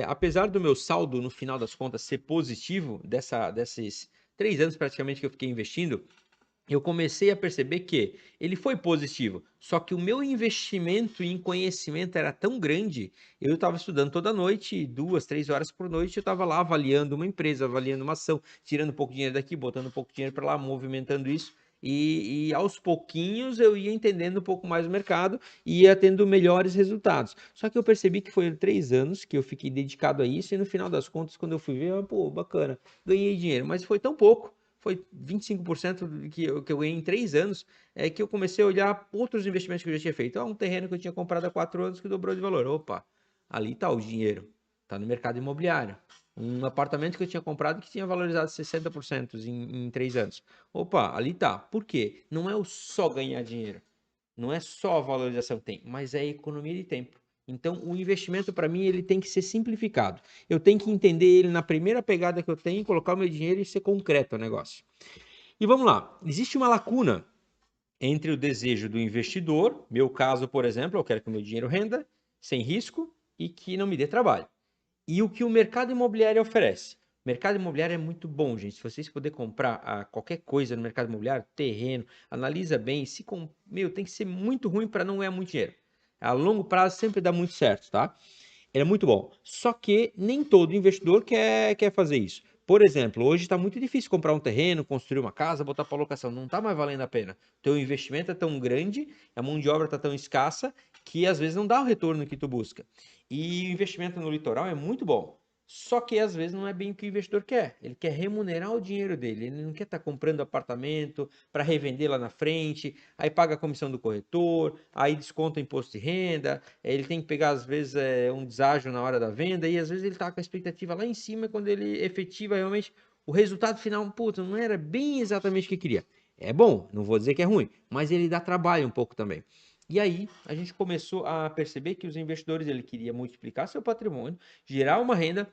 Apesar do meu saldo no final das contas ser positivo, desses 3 anos praticamente que eu fiquei investindo, eu comecei a perceber que ele foi positivo, só que o meu investimento em conhecimento era tão grande, eu estava estudando toda noite, 2, 3 horas por noite, eu estava lá avaliando uma empresa, avaliando uma ação, tirando um pouco de dinheiro daqui, botando um pouco de dinheiro para lá, movimentando isso, e aos pouquinhos eu ia entendendo um pouco mais o mercado e ia tendo melhores resultados. Só que eu percebi que foi 3 anos que eu fiquei dedicado a isso, e no final das contas, quando eu fui ver, pô, bacana, ganhei dinheiro, mas foi tão pouco. Foi 25% que eu ganhei em 3 anos, que eu comecei a olhar outros investimentos que eu já tinha feito. Um terreno que eu tinha comprado há 4 anos que dobrou de valor. Opa, ali está o dinheiro. Está no mercado imobiliário. Um apartamento que eu tinha comprado que tinha valorizado 60% em 3 anos. Opa, ali está. Por quê? Não é o só ganhar dinheiro. Não é só a valorização que tem, mas é a economia de tempo. Então, o investimento, para mim, ele tem que ser simplificado. Eu tenho que entender ele na primeira pegada que eu tenho, colocar o meu dinheiro e ser concreto o negócio. E vamos lá. Existe uma lacuna entre o desejo do investidor, meu caso, por exemplo, eu quero que o meu dinheiro renda, sem risco e que não me dê trabalho, e o que o mercado imobiliário oferece. Mercado imobiliário é muito bom, gente. Se vocês puderem comprar qualquer coisa no mercado imobiliário, terreno, analisa bem. Meu, tem que ser muito ruim para não ganhar muito dinheiro. A longo prazo sempre dá muito certo, tá? Ele é muito bom. Só que nem todo investidor quer fazer isso. Por exemplo, hoje está muito difícil comprar um terreno, construir uma casa, botar para locação. Não está mais valendo a pena. O teu investimento é tão grande, a mão de obra está tão escassa, que às vezes não dá o retorno que tu busca. E o investimento no litoral é muito bom. Só que às vezes não é bem o que o investidor quer. Ele quer remunerar o dinheiro dele. Ele não quer estar comprando apartamento para revender lá na frente, aí paga a comissão do corretor, aí desconta o imposto de renda, ele tem que pegar, às vezes, um deságio na hora da venda, e às vezes ele tá com a expectativa lá em cima, quando ele efetiva realmente o resultado final, puta, não era bem exatamente o que queria. É bom, não vou dizer que é ruim, mas ele dá trabalho um pouco também. E aí, a gente começou a perceber que os investidores, ele queria multiplicar seu patrimônio, gerar uma renda,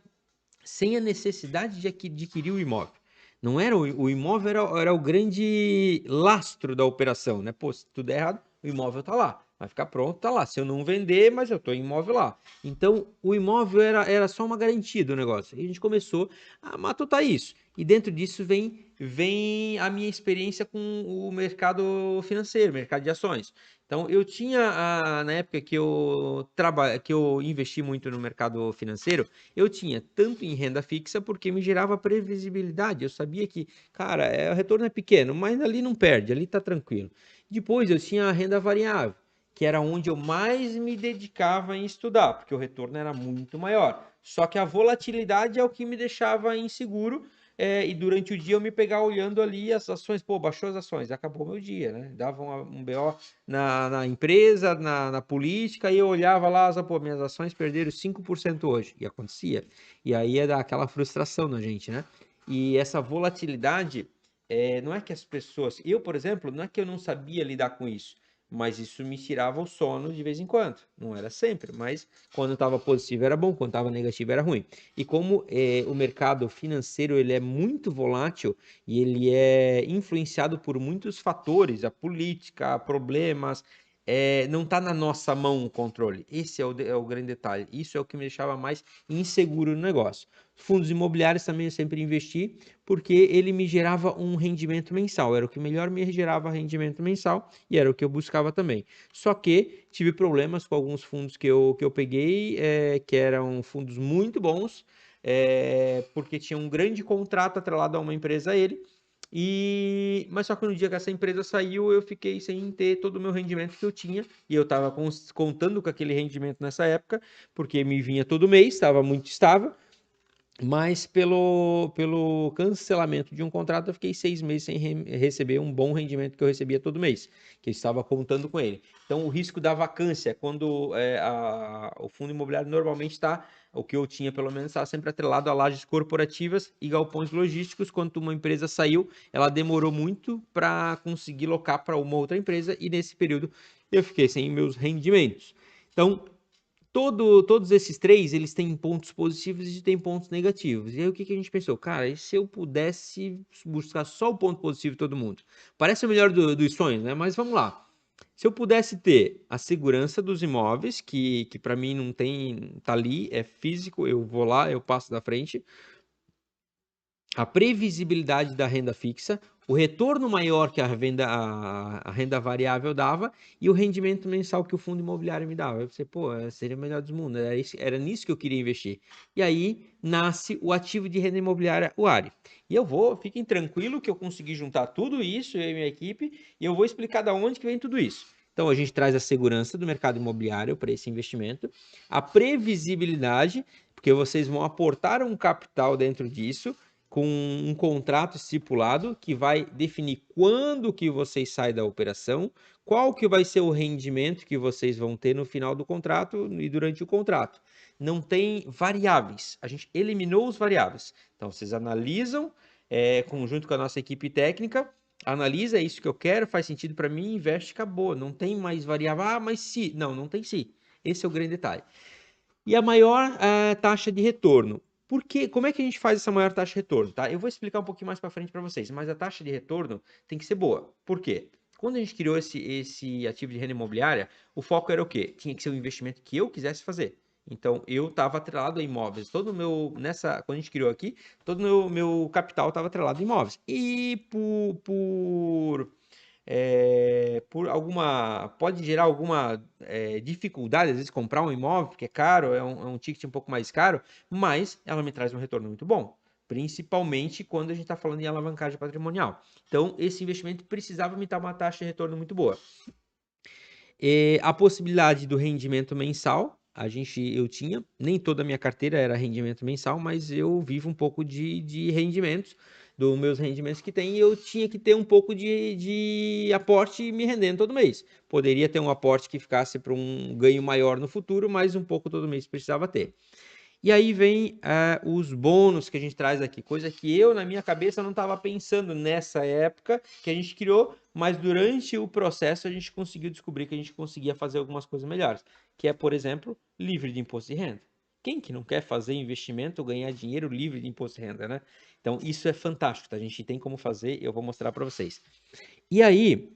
sem a necessidade de adquirir o imóvel. Não era o imóvel, era o grande lastro da operação, né? Pô, se tudo der errado, o imóvel tá lá, vai ficar pronto, tá lá. Se eu não vender, mas eu tô imóvel lá. Então, o imóvel era só uma garantia do negócio. E a gente começou a matutar isso. E dentro disso vem a minha experiência com o mercado financeiro, mercado de ações. Então, eu tinha, na época que eu investi muito no mercado financeiro, eu tinha tanto em renda fixa porque me gerava previsibilidade. Eu sabia que, cara, o retorno é pequeno, mas ali não perde, ali tá tranquilo. Depois eu tinha a renda variável, que era onde eu mais me dedicava em estudar, porque o retorno era muito maior. Só que a volatilidade é o que me deixava inseguro. E durante o dia eu me pegar olhando ali as ações, pô, baixou as ações, acabou meu dia, né? Dava um BO na empresa, na política, e eu olhava lá, pô, minhas ações perderam 5% hoje, e acontecia. E aí ia dar aquela frustração na gente, né? E essa volatilidade, não é que as pessoas. Eu, por exemplo, não é que eu não sabia lidar com isso, mas isso me tirava o sono de vez em quando. Não era sempre, mas quando estava positivo era bom, quando estava negativo era ruim. E como o mercado financeiro ele é muito volátil e ele é influenciado por muitos fatores, a política, problemas, não está na nossa mão o controle. Esse é o grande detalhe. Isso é o que me deixava mais inseguro no negócio. Fundos imobiliários também eu sempre investi, porque ele me gerava um rendimento mensal. Era o que melhor me gerava rendimento mensal e era o que eu buscava também. Só que tive problemas com alguns fundos que eu peguei, que eram fundos muito bons, porque tinha um grande contrato atrelado a uma empresa a ele. Mas só que no dia que essa empresa saiu, eu fiquei sem ter todo o meu rendimento que eu tinha. E eu estava contando com aquele rendimento nessa época, porque me vinha todo mês, estava muito estável. Mas pelo cancelamento de um contrato, eu fiquei 6 meses sem receber um bom rendimento que eu recebia todo mês, que eu estava contando com ele. Então, o risco da vacância, quando o fundo imobiliário normalmente está, o que eu tinha pelo menos, está sempre atrelado a lajes corporativas e galpões logísticos. Quando uma empresa saiu, ela demorou muito para conseguir locar para uma outra empresa e nesse período eu fiquei sem meus rendimentos. Então, todos esses três, eles têm pontos positivos e têm pontos negativos. E aí o que a gente pensou? Cara, e se eu pudesse buscar só o ponto positivo de todo mundo? Parece o melhor dos sonhos, né? Mas vamos lá. Se eu pudesse ter a segurança dos imóveis, que para mim não tem, tá ali, é físico, eu vou lá, eu passo da frente, a previsibilidade da renda fixa, o retorno maior que a renda variável dava e o rendimento mensal que o fundo imobiliário me dava. Eu pensei, pô, seria o melhor dos mundos, era nisso que eu queria investir. E aí nasce o ativo de renda imobiliária, o ARI. E fiquem tranquilos que eu consegui juntar tudo isso, eu e minha equipe, e eu vou explicar da onde que vem tudo isso. Então, a gente traz a segurança do mercado imobiliário para esse investimento, a previsibilidade, porque vocês vão aportar um capital dentro disso, com um contrato estipulado que vai definir quando que vocês saem da operação, qual que vai ser o rendimento que vocês vão ter no final do contrato e durante o contrato. Não tem variáveis, a gente eliminou os variáveis. Então, vocês analisam, conjunto com a nossa equipe técnica, analisa, é isso que eu quero, faz sentido para mim, investe, acabou. Não tem mais variável, mas se. Não tem se. Esse é o grande detalhe. E a maior taxa de retorno. Como é que a gente faz essa maior taxa de retorno? Tá? Eu vou explicar um pouquinho mais para frente para vocês, mas a taxa de retorno tem que ser boa. Por quê? Quando a gente criou esse ativo de renda imobiliária, o foco era o quê? Tinha que ser um investimento que eu quisesse fazer. Então, eu estava atrelado a imóveis. Todo o meu, quando a gente criou aqui, todo o meu capital estava atrelado a imóveis. E por alguma, pode gerar alguma dificuldade, às vezes, comprar um imóvel, porque é caro, é um ticket um pouco mais caro, mas ela me traz um retorno muito bom, principalmente quando a gente está falando em alavancagem patrimonial. Então, esse investimento precisava me dar uma taxa de retorno muito boa. A possibilidade do rendimento mensal, eu tinha, nem toda a minha carteira era rendimento mensal, mas eu vivo um pouco de rendimentos, dos meus rendimentos que tem, e eu tinha que ter um pouco de aporte me rendendo todo mês. Poderia ter um aporte que ficasse para um ganho maior no futuro, mas um pouco todo mês precisava ter. E aí vem os bônus que a gente traz aqui, coisa que eu, na minha cabeça, não estava pensando nessa época que a gente criou, mas durante o processo a gente conseguiu descobrir que a gente conseguia fazer algumas coisas melhores, que é, por exemplo, livre de imposto de renda. Quem que não quer fazer investimento ou ganhar dinheiro livre de imposto de renda, né? Então, isso é fantástico, tá? A gente tem como fazer, eu vou mostrar para vocês. E aí,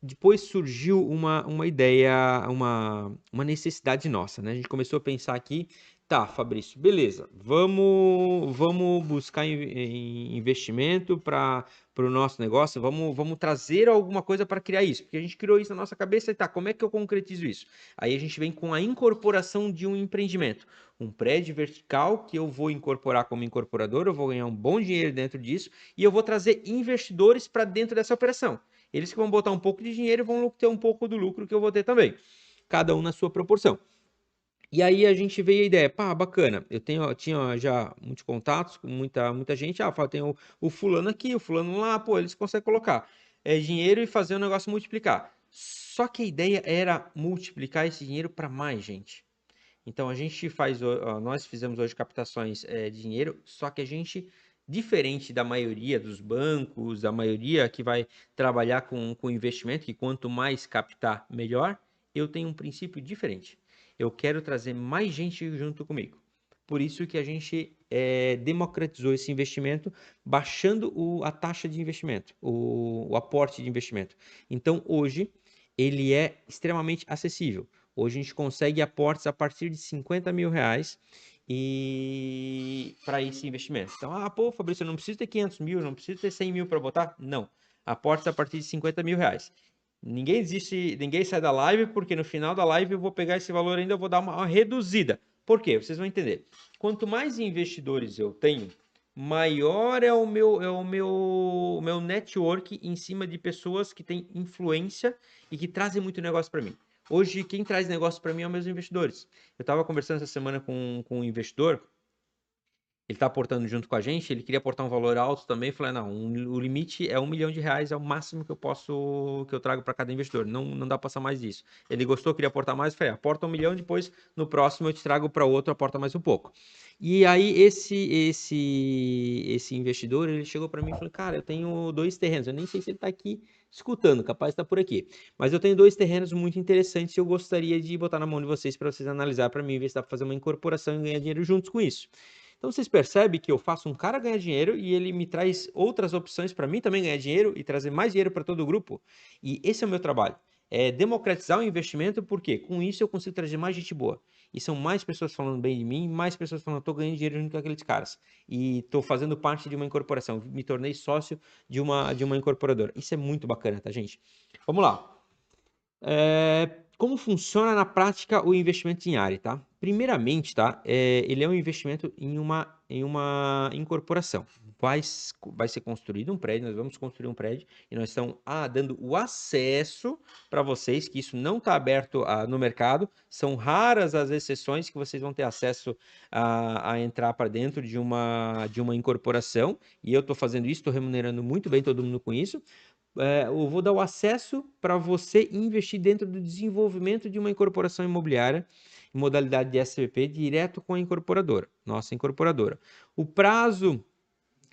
depois surgiu uma ideia, uma necessidade nossa, né? A gente começou a pensar aqui, tá, Fabrício, beleza, vamos buscar investimento para o nosso negócio, vamos trazer alguma coisa para criar isso, porque a gente criou isso na nossa cabeça e tá, como é que eu concretizo isso? Aí a gente vem com a incorporação de um empreendimento, um prédio vertical que eu vou incorporar como incorporador, eu vou ganhar um bom dinheiro dentro disso e eu vou trazer investidores para dentro dessa operação. Eles que vão botar um pouco de dinheiro e vão ter um pouco do lucro que eu vou ter também. Cada um na sua proporção. E aí a gente veio a ideia, pá, bacana, tinha já muitos contatos com muita gente, tem o fulano aqui, o fulano lá, pô, eles conseguem colocar dinheiro e fazer o negócio multiplicar. Só que a ideia era multiplicar esse dinheiro para mais gente. Então a gente nós fizemos hoje captações de dinheiro, só que a gente, diferente da maioria dos bancos, da maioria que vai trabalhar com investimento, que quanto mais captar, melhor, eu tenho um princípio diferente. Eu quero trazer mais gente junto comigo. Por isso que a gente democratizou esse investimento, baixando a taxa de investimento, o aporte de investimento. Então hoje ele é extremamente acessível. Hoje a gente consegue aportes a partir de 50 mil reais e para esse investimento. Então, pô, Fabrício, eu não preciso ter 500 mil, não preciso ter 100 mil para botar? Não. Aportes a partir de 50 mil reais. Ninguém sai da live, porque no final da live eu vou pegar esse valor ainda, eu vou dar uma reduzida. Por quê? Vocês vão entender. Quanto mais investidores eu tenho, maior é o meu network em cima de pessoas que têm influência e que trazem muito negócio para mim. Hoje, quem traz negócio para mim é os meus investidores. Eu estava conversando essa semana com um investidor, ele está aportando junto com a gente, ele queria aportar um valor alto também, falei, não, o limite é R$ 1 milhão, é o máximo que eu trago para cada investidor, não dá para passar mais disso. Ele gostou, queria aportar mais, falei, aporta 1 milhão, depois no próximo eu te trago para outro, aporta mais um pouco. E aí esse investidor, ele chegou para mim e falou, cara, eu tenho 2 terrenos, eu nem sei se ele está aqui escutando, capaz de estar por aqui, mas eu tenho 2 terrenos muito interessantes e eu gostaria de botar na mão de vocês para vocês analisar para mim, ver se dá para fazer uma incorporação e ganhar dinheiro juntos com isso. Então vocês percebem que eu faço um cara ganhar dinheiro e ele me traz outras opções para mim também ganhar dinheiro e trazer mais dinheiro para todo o grupo. E esse é o meu trabalho. É democratizar o investimento, porque com isso eu consigo trazer mais gente boa. E são mais pessoas falando bem de mim, mais pessoas falando, estou ganhando dinheiro junto com aqueles caras. E estou fazendo parte de uma incorporação. Me tornei sócio de uma incorporadora. Isso é muito bacana, tá, gente? Vamos lá. Como funciona na prática o investimento em área, tá? Primeiramente, tá? Ele é um investimento em uma incorporação. Vai ser construído um prédio, nós vamos construir um prédio e nós estamos dando o acesso para vocês, que isso não está aberto no mercado. São raras as exceções que vocês vão ter acesso a entrar para dentro de uma incorporação. E eu estou fazendo isso, estou remunerando muito bem todo mundo com isso. Eu vou dar o acesso para você investir dentro do desenvolvimento de uma incorporação imobiliária em modalidade de SPP direto com a incorporadora, nossa incorporadora. O prazo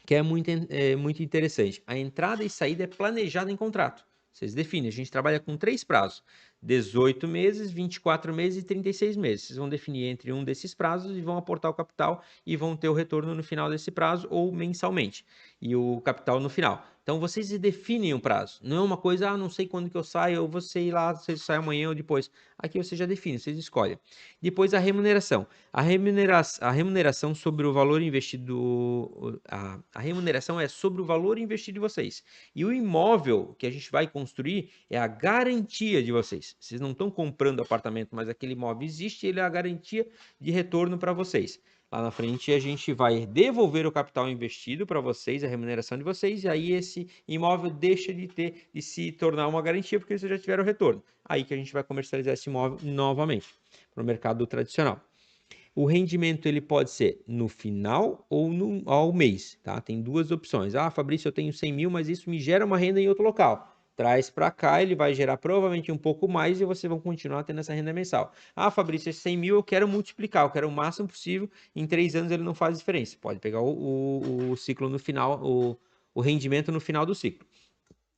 que é muito interessante. A entrada e saída é planejada em contrato. Vocês definem. A gente trabalha com 3 prazos: 18 meses, 24 meses e 36 meses. Vocês vão definir entre um desses prazos e vão aportar o capital e vão ter o retorno no final desse prazo ou mensalmente. E o capital no final. Então, vocês definem um prazo. Não é uma coisa, não sei quando que eu saio, eu vou sair lá, se sai amanhã ou depois. Aqui você já define, vocês escolhem. Depois, a remuneração. A remuneração sobre o valor investido... A remuneração é sobre o valor investido de vocês. E o imóvel que a gente vai construir é a garantia de vocês. Vocês não estão comprando apartamento, mas aquele imóvel existe, ele é a garantia de retorno para vocês. Lá na frente a gente vai devolver o capital investido para vocês, a remuneração de vocês, e aí esse imóvel deixa de se tornar uma garantia porque vocês já tiveram retorno. Aí que a gente vai comercializar esse imóvel novamente para o mercado tradicional. O rendimento ele pode ser no final ou ao mês, tá? Tem duas opções. Ah, Fabrício, eu tenho 100 mil, mas isso me gera uma renda em outro local. Traz para cá, ele vai gerar provavelmente um pouco mais e vocês vão continuar tendo essa renda mensal. Ah, Fabrício, esse 100 mil eu quero multiplicar, eu quero o máximo possível, em 3 anos ele não faz diferença. Pode pegar o ciclo no final, o rendimento no final do ciclo.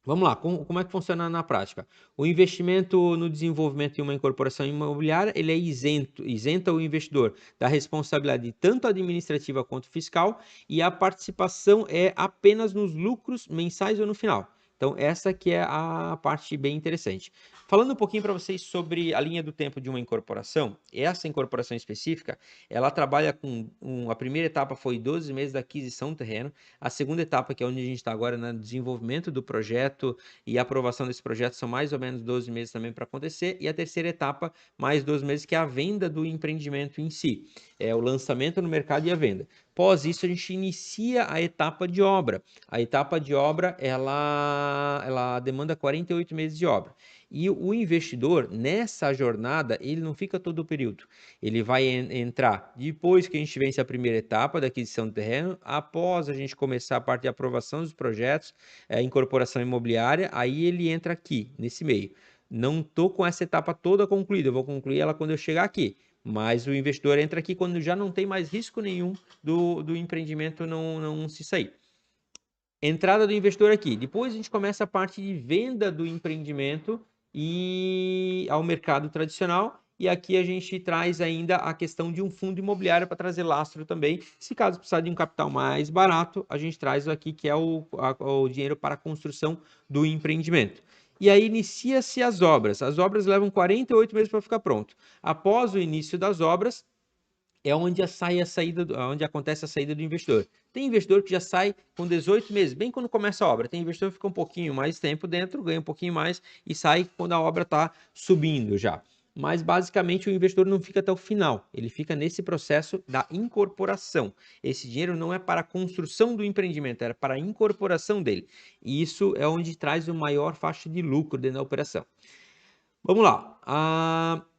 Vamos lá, como é que funciona na prática? O investimento no desenvolvimento de uma incorporação imobiliária, ele é isenta o investidor da responsabilidade tanto administrativa quanto fiscal e a participação é apenas nos lucros mensais ou no final. Então, essa que é a parte bem interessante. Falando um pouquinho para vocês sobre a linha do tempo de uma incorporação, essa incorporação específica, ela trabalha com... a primeira etapa foi 12 meses da aquisição do terreno, a segunda etapa, que é onde a gente está agora, no desenvolvimento do projeto e a aprovação desse projeto, são mais ou menos 12 meses também para acontecer, e a terceira etapa, mais 12 meses, que é a venda do empreendimento em si, é o lançamento no mercado e a venda. Após isso, a gente inicia a etapa de obra. A etapa de obra, ela demanda 48 meses de obra. E o investidor, nessa jornada, ele não fica todo o período. Ele vai entrar depois que a gente vence a primeira etapa da aquisição do terreno, após a gente começar a parte de aprovação dos projetos, incorporação imobiliária, aí ele entra aqui, nesse meio. Não estou com essa etapa toda concluída, eu vou concluir ela quando eu chegar aqui. Mas o investidor entra aqui quando já não tem mais risco nenhum do empreendimento não se sair. Entrada do investidor aqui. Depois a gente começa a parte de venda do empreendimento e ao mercado tradicional. E aqui a gente traz ainda a questão de um fundo imobiliário para trazer lastro também. Se caso precisar de um capital mais barato, a gente traz aqui que é o dinheiro para a construção do empreendimento. E aí inicia-se as obras. As obras levam 48 meses para ficar pronto. Após o início das obras, é onde onde acontece a saída do investidor. Tem investidor que já sai com 18 meses, bem quando começa a obra. Tem investidor que fica um pouquinho mais tempo dentro, ganha um pouquinho mais e sai quando a obra está subindo já. Mas basicamente o investidor não fica até o final, ele fica nesse processo da incorporação. Esse dinheiro não é para a construção do empreendimento, era para a incorporação dele. E isso é onde traz o maior faixa de lucro dentro da operação. Vamos lá.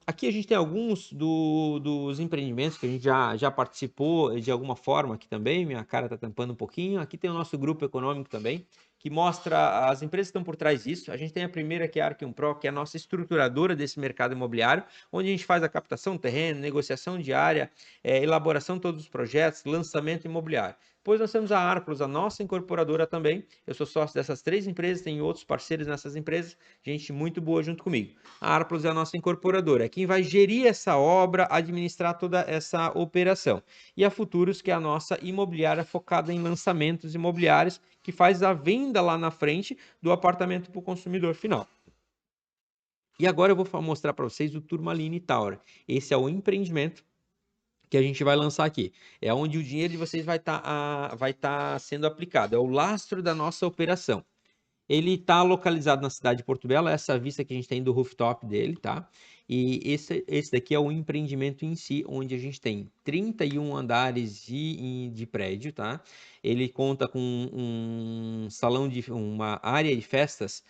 Aqui a gente tem alguns dos empreendimentos que a gente já participou de alguma forma aqui também. Minha cara está tampando um pouquinho. Aqui tem o nosso grupo econômico também, que mostra as empresas que estão por trás disso. A gente tem a primeira, que é a Arquium Pro, que é a nossa estruturadora desse mercado imobiliário, onde a gente faz a captação do terreno, negociação diária, elaboração de todos os projetos, lançamento imobiliário. Depois nós temos a Arplos, a nossa incorporadora também. Eu sou sócio dessas 3 empresas, tenho outros parceiros nessas empresas, gente muito boa junto comigo. A Arplos é a nossa incorporadora, é quem vai gerir essa obra, administrar toda essa operação. E a Futuros, que é a nossa imobiliária focada em lançamentos imobiliários, que faz a venda lá na frente do apartamento para o consumidor final. E agora eu vou mostrar para vocês o Turmalini Tower. Esse é o empreendimento que a gente vai lançar aqui. É onde o dinheiro de vocês vai tá sendo aplicado. É o lastro da nossa operação. Ele está localizado na cidade de Porto Belo, essa vista que a gente tem do rooftop dele, tá? E esse daqui é o empreendimento em si, onde a gente tem 31 andares de prédio, tá? Ele conta com uma área de festas,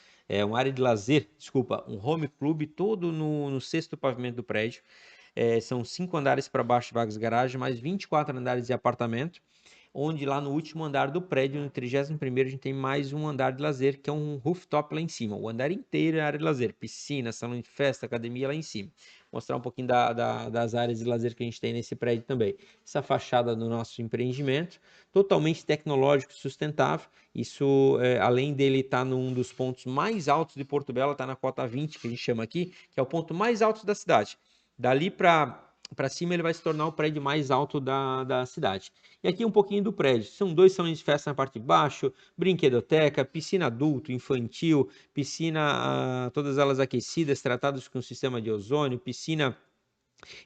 uma área de lazer, desculpa, um home club todo no sexto pavimento do prédio. São 5 andares para baixo de vagas de garagem, mais 24 andares de apartamento, onde lá no último andar do prédio, no 31º, a gente tem mais um andar de lazer, que é um rooftop lá em cima. O andar inteiro é área de lazer, piscina, salão de festa, academia lá em cima. Vou mostrar um pouquinho das áreas de lazer que a gente tem nesse prédio também. Essa fachada do nosso empreendimento, totalmente tecnológico e sustentável. Isso, além dele estar num dos pontos mais altos de Porto Belo, está na cota 20, que a gente chama aqui, que é o ponto mais alto da cidade. Dali para para cima ele vai se tornar o prédio mais alto da cidade. E aqui um pouquinho do prédio. São 2 salões de festa na parte de baixo, brinquedoteca, piscina adulto, infantil, piscina, todas elas aquecidas, tratadas com sistema de ozônio, piscina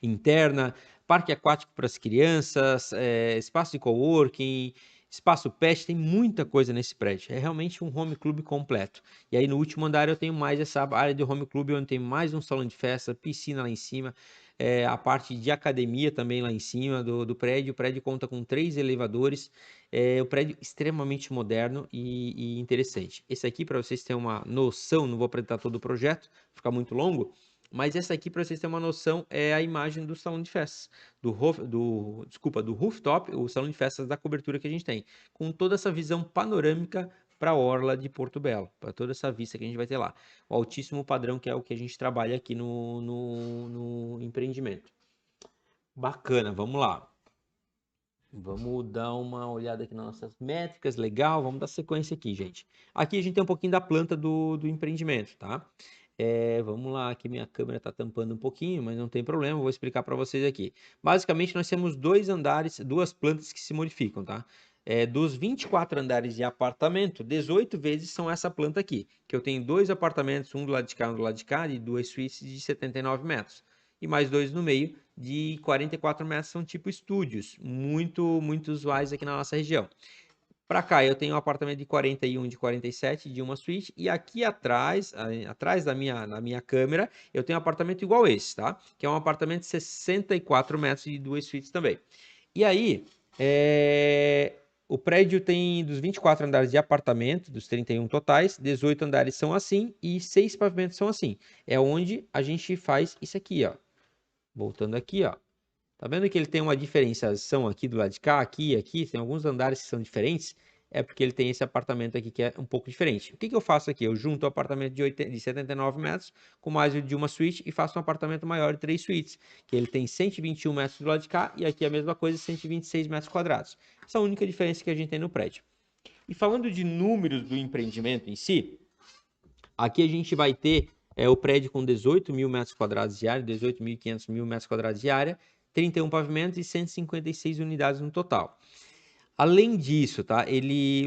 interna, parque aquático para as crianças, espaço de coworking, espaço pet, tem muita coisa nesse prédio. É realmente um home club completo. E aí no último andar eu tenho mais essa área de home club, onde tem mais um salão de festa, piscina lá em cima, a parte de academia também lá em cima do prédio. O prédio conta com 3 elevadores. É um prédio extremamente moderno e interessante. Esse aqui, para vocês terem uma noção, não vou apresentar todo o projeto, fica muito longo, mas essa aqui, para vocês terem uma noção, é a imagem do salão de festas, do rooftop, o salão de festas da cobertura que a gente tem, com toda essa visão panorâmica para a orla de Porto Belo, para toda essa vista que a gente vai ter lá. O altíssimo padrão, que é o que a gente trabalha aqui no empreendimento. Bacana, vamos lá. Vamos dar uma olhada aqui nas nossas métricas, legal, vamos dar sequência aqui, gente. Aqui a gente tem um pouquinho da planta do empreendimento, tá? Vamos lá, aqui minha câmera está tampando um pouquinho, mas não tem problema, vou explicar para vocês aqui. Basicamente, nós temos 2 andares, 2 plantas que se modificam, tá? Dos 24 andares de apartamento, 18 vezes são essa planta aqui, que eu tenho 2 apartamentos, um do lado de cá, um do lado de cá, e 2 suítes de 79 metros. E mais 2 no meio, de 44 metros, são tipo estúdios, muito usuais aqui na nossa região. Para cá eu tenho um apartamento de 41, de 47, de uma suíte, e aqui atrás da minha câmera, eu tenho um apartamento igual esse, tá? Que é um apartamento de 64 metros e 2 suítes também. E aí, o prédio tem dos 24 andares de apartamento, dos 31 totais, 18 andares são assim e 6 pavimentos são assim. É onde a gente faz isso aqui, ó. Voltando aqui, ó. Tá vendo que ele tem uma diferenciação aqui do lado de cá, aqui, tem alguns andares que são diferentes, é porque ele tem esse apartamento aqui que é um pouco diferente. O que eu faço aqui? Eu junto o apartamento de 79 metros com mais o de uma suíte e faço um apartamento maior de 3 suítes, que ele tem 121 metros do lado de cá e aqui a mesma coisa, 126 metros quadrados. Essa é a única diferença que a gente tem no prédio. E falando de números do empreendimento em si, aqui a gente vai ter o prédio com 18 mil metros quadrados de área, 18.500 mil metros quadrados de área, 31 pavimentos e 156 unidades no total. Além disso, tá?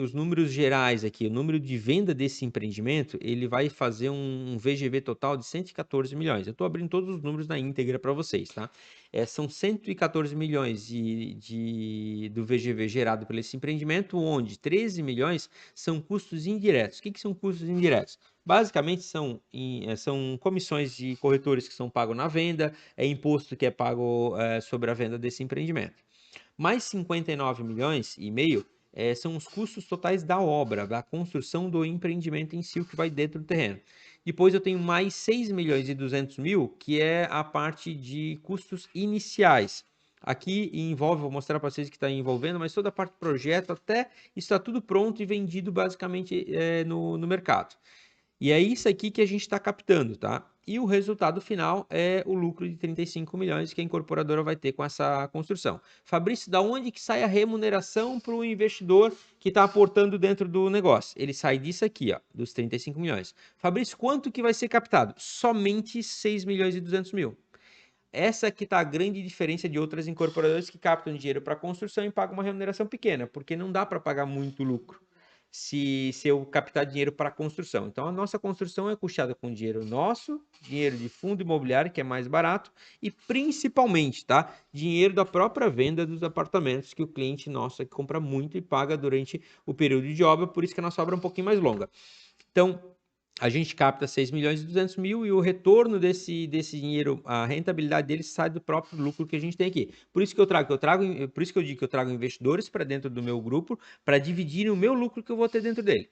Os números gerais aqui, o número de venda desse empreendimento, ele vai fazer um VGV total de 114 milhões. Eu estou abrindo todos os números na íntegra para vocês, tá? São 114 milhões do VGV gerado por esse empreendimento, onde 13 milhões são custos indiretos. O que são custos indiretos? Basicamente são comissões de corretores que são pagos na venda, é imposto que é pago sobre a venda desse empreendimento. Mais 59 milhões e meio são os custos totais da obra, da construção do empreendimento em si, o que vai dentro do terreno. Depois eu tenho mais 6 milhões e 200 mil, que é a parte de custos iniciais. Aqui envolve, vou mostrar para vocês que está envolvendo, mas toda a parte do projeto, até está tudo pronto e vendido basicamente no mercado. E é isso aqui que a gente está captando, tá? E o resultado final é o lucro de 35 milhões que a incorporadora vai ter com essa construção. Fabrício, da onde que sai a remuneração para o investidor que está aportando dentro do negócio? Ele sai disso aqui, ó, dos 35 milhões. Fabrício, quanto que vai ser captado? Somente 6 milhões e 200 mil. Essa que está a grande diferença de outras incorporadoras que captam dinheiro para construção e pagam uma remuneração pequena, porque não dá para pagar muito lucro se eu captar dinheiro para construção. Então, a nossa construção é custeada com dinheiro nosso, dinheiro de fundo imobiliário, que é mais barato, e principalmente, tá? Dinheiro da própria venda dos apartamentos, que o cliente nosso compra muito e paga durante o período de obra, por isso que a nossa obra é um pouquinho mais longa. Então, a gente capta 6 milhões e 200 mil e o retorno desse dinheiro, a rentabilidade dele sai do próprio lucro que a gente tem aqui. Por isso que por isso que eu digo que eu trago investidores para dentro do meu grupo para dividirem o meu lucro que eu vou ter dentro dele.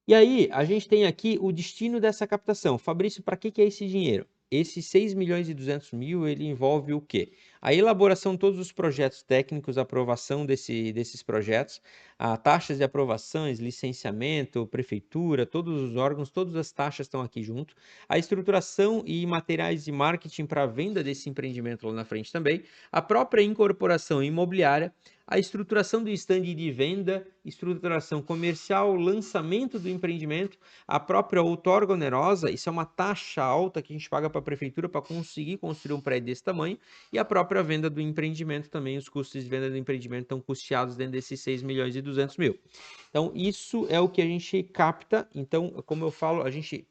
E aí, a gente tem aqui o destino dessa captação. Fabrício, para que é esse dinheiro? Esse 6 milhões e 200 mil, ele envolve o quê? A elaboração de todos os projetos técnicos, a aprovação desses projetos, a taxas de aprovações, licenciamento, prefeitura, todos os órgãos, todas as taxas estão aqui junto. A estruturação e materiais de marketing para a venda desse empreendimento lá na frente também. A própria incorporação imobiliária, a estruturação do stand de venda, estruturação comercial, lançamento do empreendimento, a própria outorga onerosa, isso é uma taxa alta que a gente paga para a prefeitura para conseguir construir um prédio desse tamanho, e a própria venda do empreendimento também, os custos de venda do empreendimento estão custeados dentro desses 6 milhões e 200 mil. Então, isso é o que a gente capta. Então, como eu falo, a gente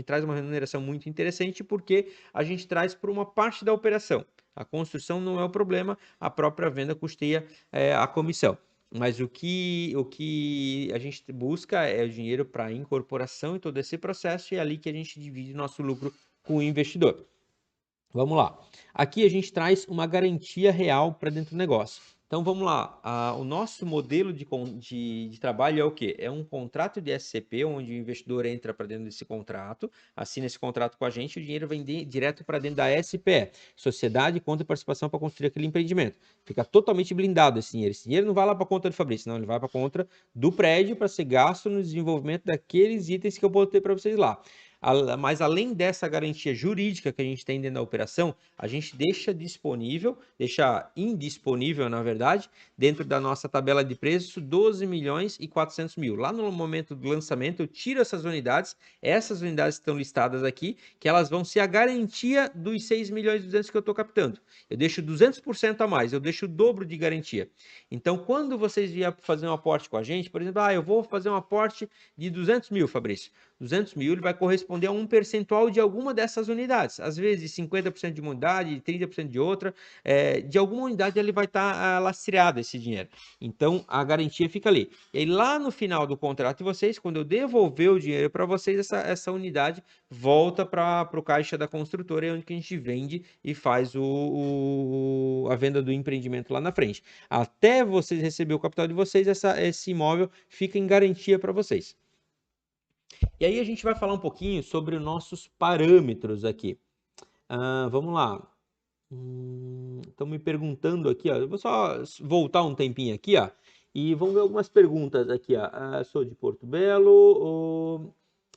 traz uma remuneração muito interessante porque a gente traz por uma parte da operação. A construção não é o problema, a própria venda custeia a comissão. Mas o que a gente busca é o dinheiro para a incorporação e todo esse processo, e é ali que a gente divide nosso lucro com o investidor. Vamos lá. Aqui a gente traz uma garantia real para dentro do negócio. Então vamos lá. O nosso modelo de trabalho é o quê? É um contrato de SCP, onde o investidor entra para dentro desse contrato, assina esse contrato com a gente, e o dinheiro vem direto para dentro da SPE, Sociedade Conta e Participação para construir aquele empreendimento. Fica totalmente blindado esse dinheiro. Esse dinheiro não vai lá para a conta do Fabrício, não, ele vai para a conta do prédio para ser gasto no desenvolvimento daqueles itens que eu botei para vocês lá. Mas além dessa garantia jurídica que a gente tem dentro da operação, a gente deixa indisponível, na verdade, dentro da nossa tabela de preço, 12 milhões e 400 mil. Lá no momento do lançamento, eu tiro essas unidades estão listadas aqui, que elas vão ser a garantia dos 6 milhões e 200 que eu estou captando. Eu deixo 200% a mais, eu deixo o dobro de garantia. Então, quando vocês vierem fazer um aporte com a gente, por exemplo, eu vou fazer um aporte de 200 mil, Fabrício. 200 mil ele vai corresponder a um percentual de alguma dessas unidades. Às vezes 50% de uma unidade, 30% de outra. De alguma unidade ele vai estar lastreado esse dinheiro. Então a garantia fica ali. E aí lá no final do contrato de vocês, quando eu devolver o dinheiro para vocês, essa unidade volta para o caixa da construtora, é onde que a gente vende e faz a venda do empreendimento lá na frente. Até vocês receber o capital de vocês, esse imóvel fica em garantia para vocês. E aí a gente vai falar um pouquinho sobre os nossos parâmetros aqui. Vamos lá. Estão me perguntando aqui, ó. Eu vou só voltar um tempinho aqui, ó. E vamos ver algumas perguntas aqui, ó. Sou de Porto Belo.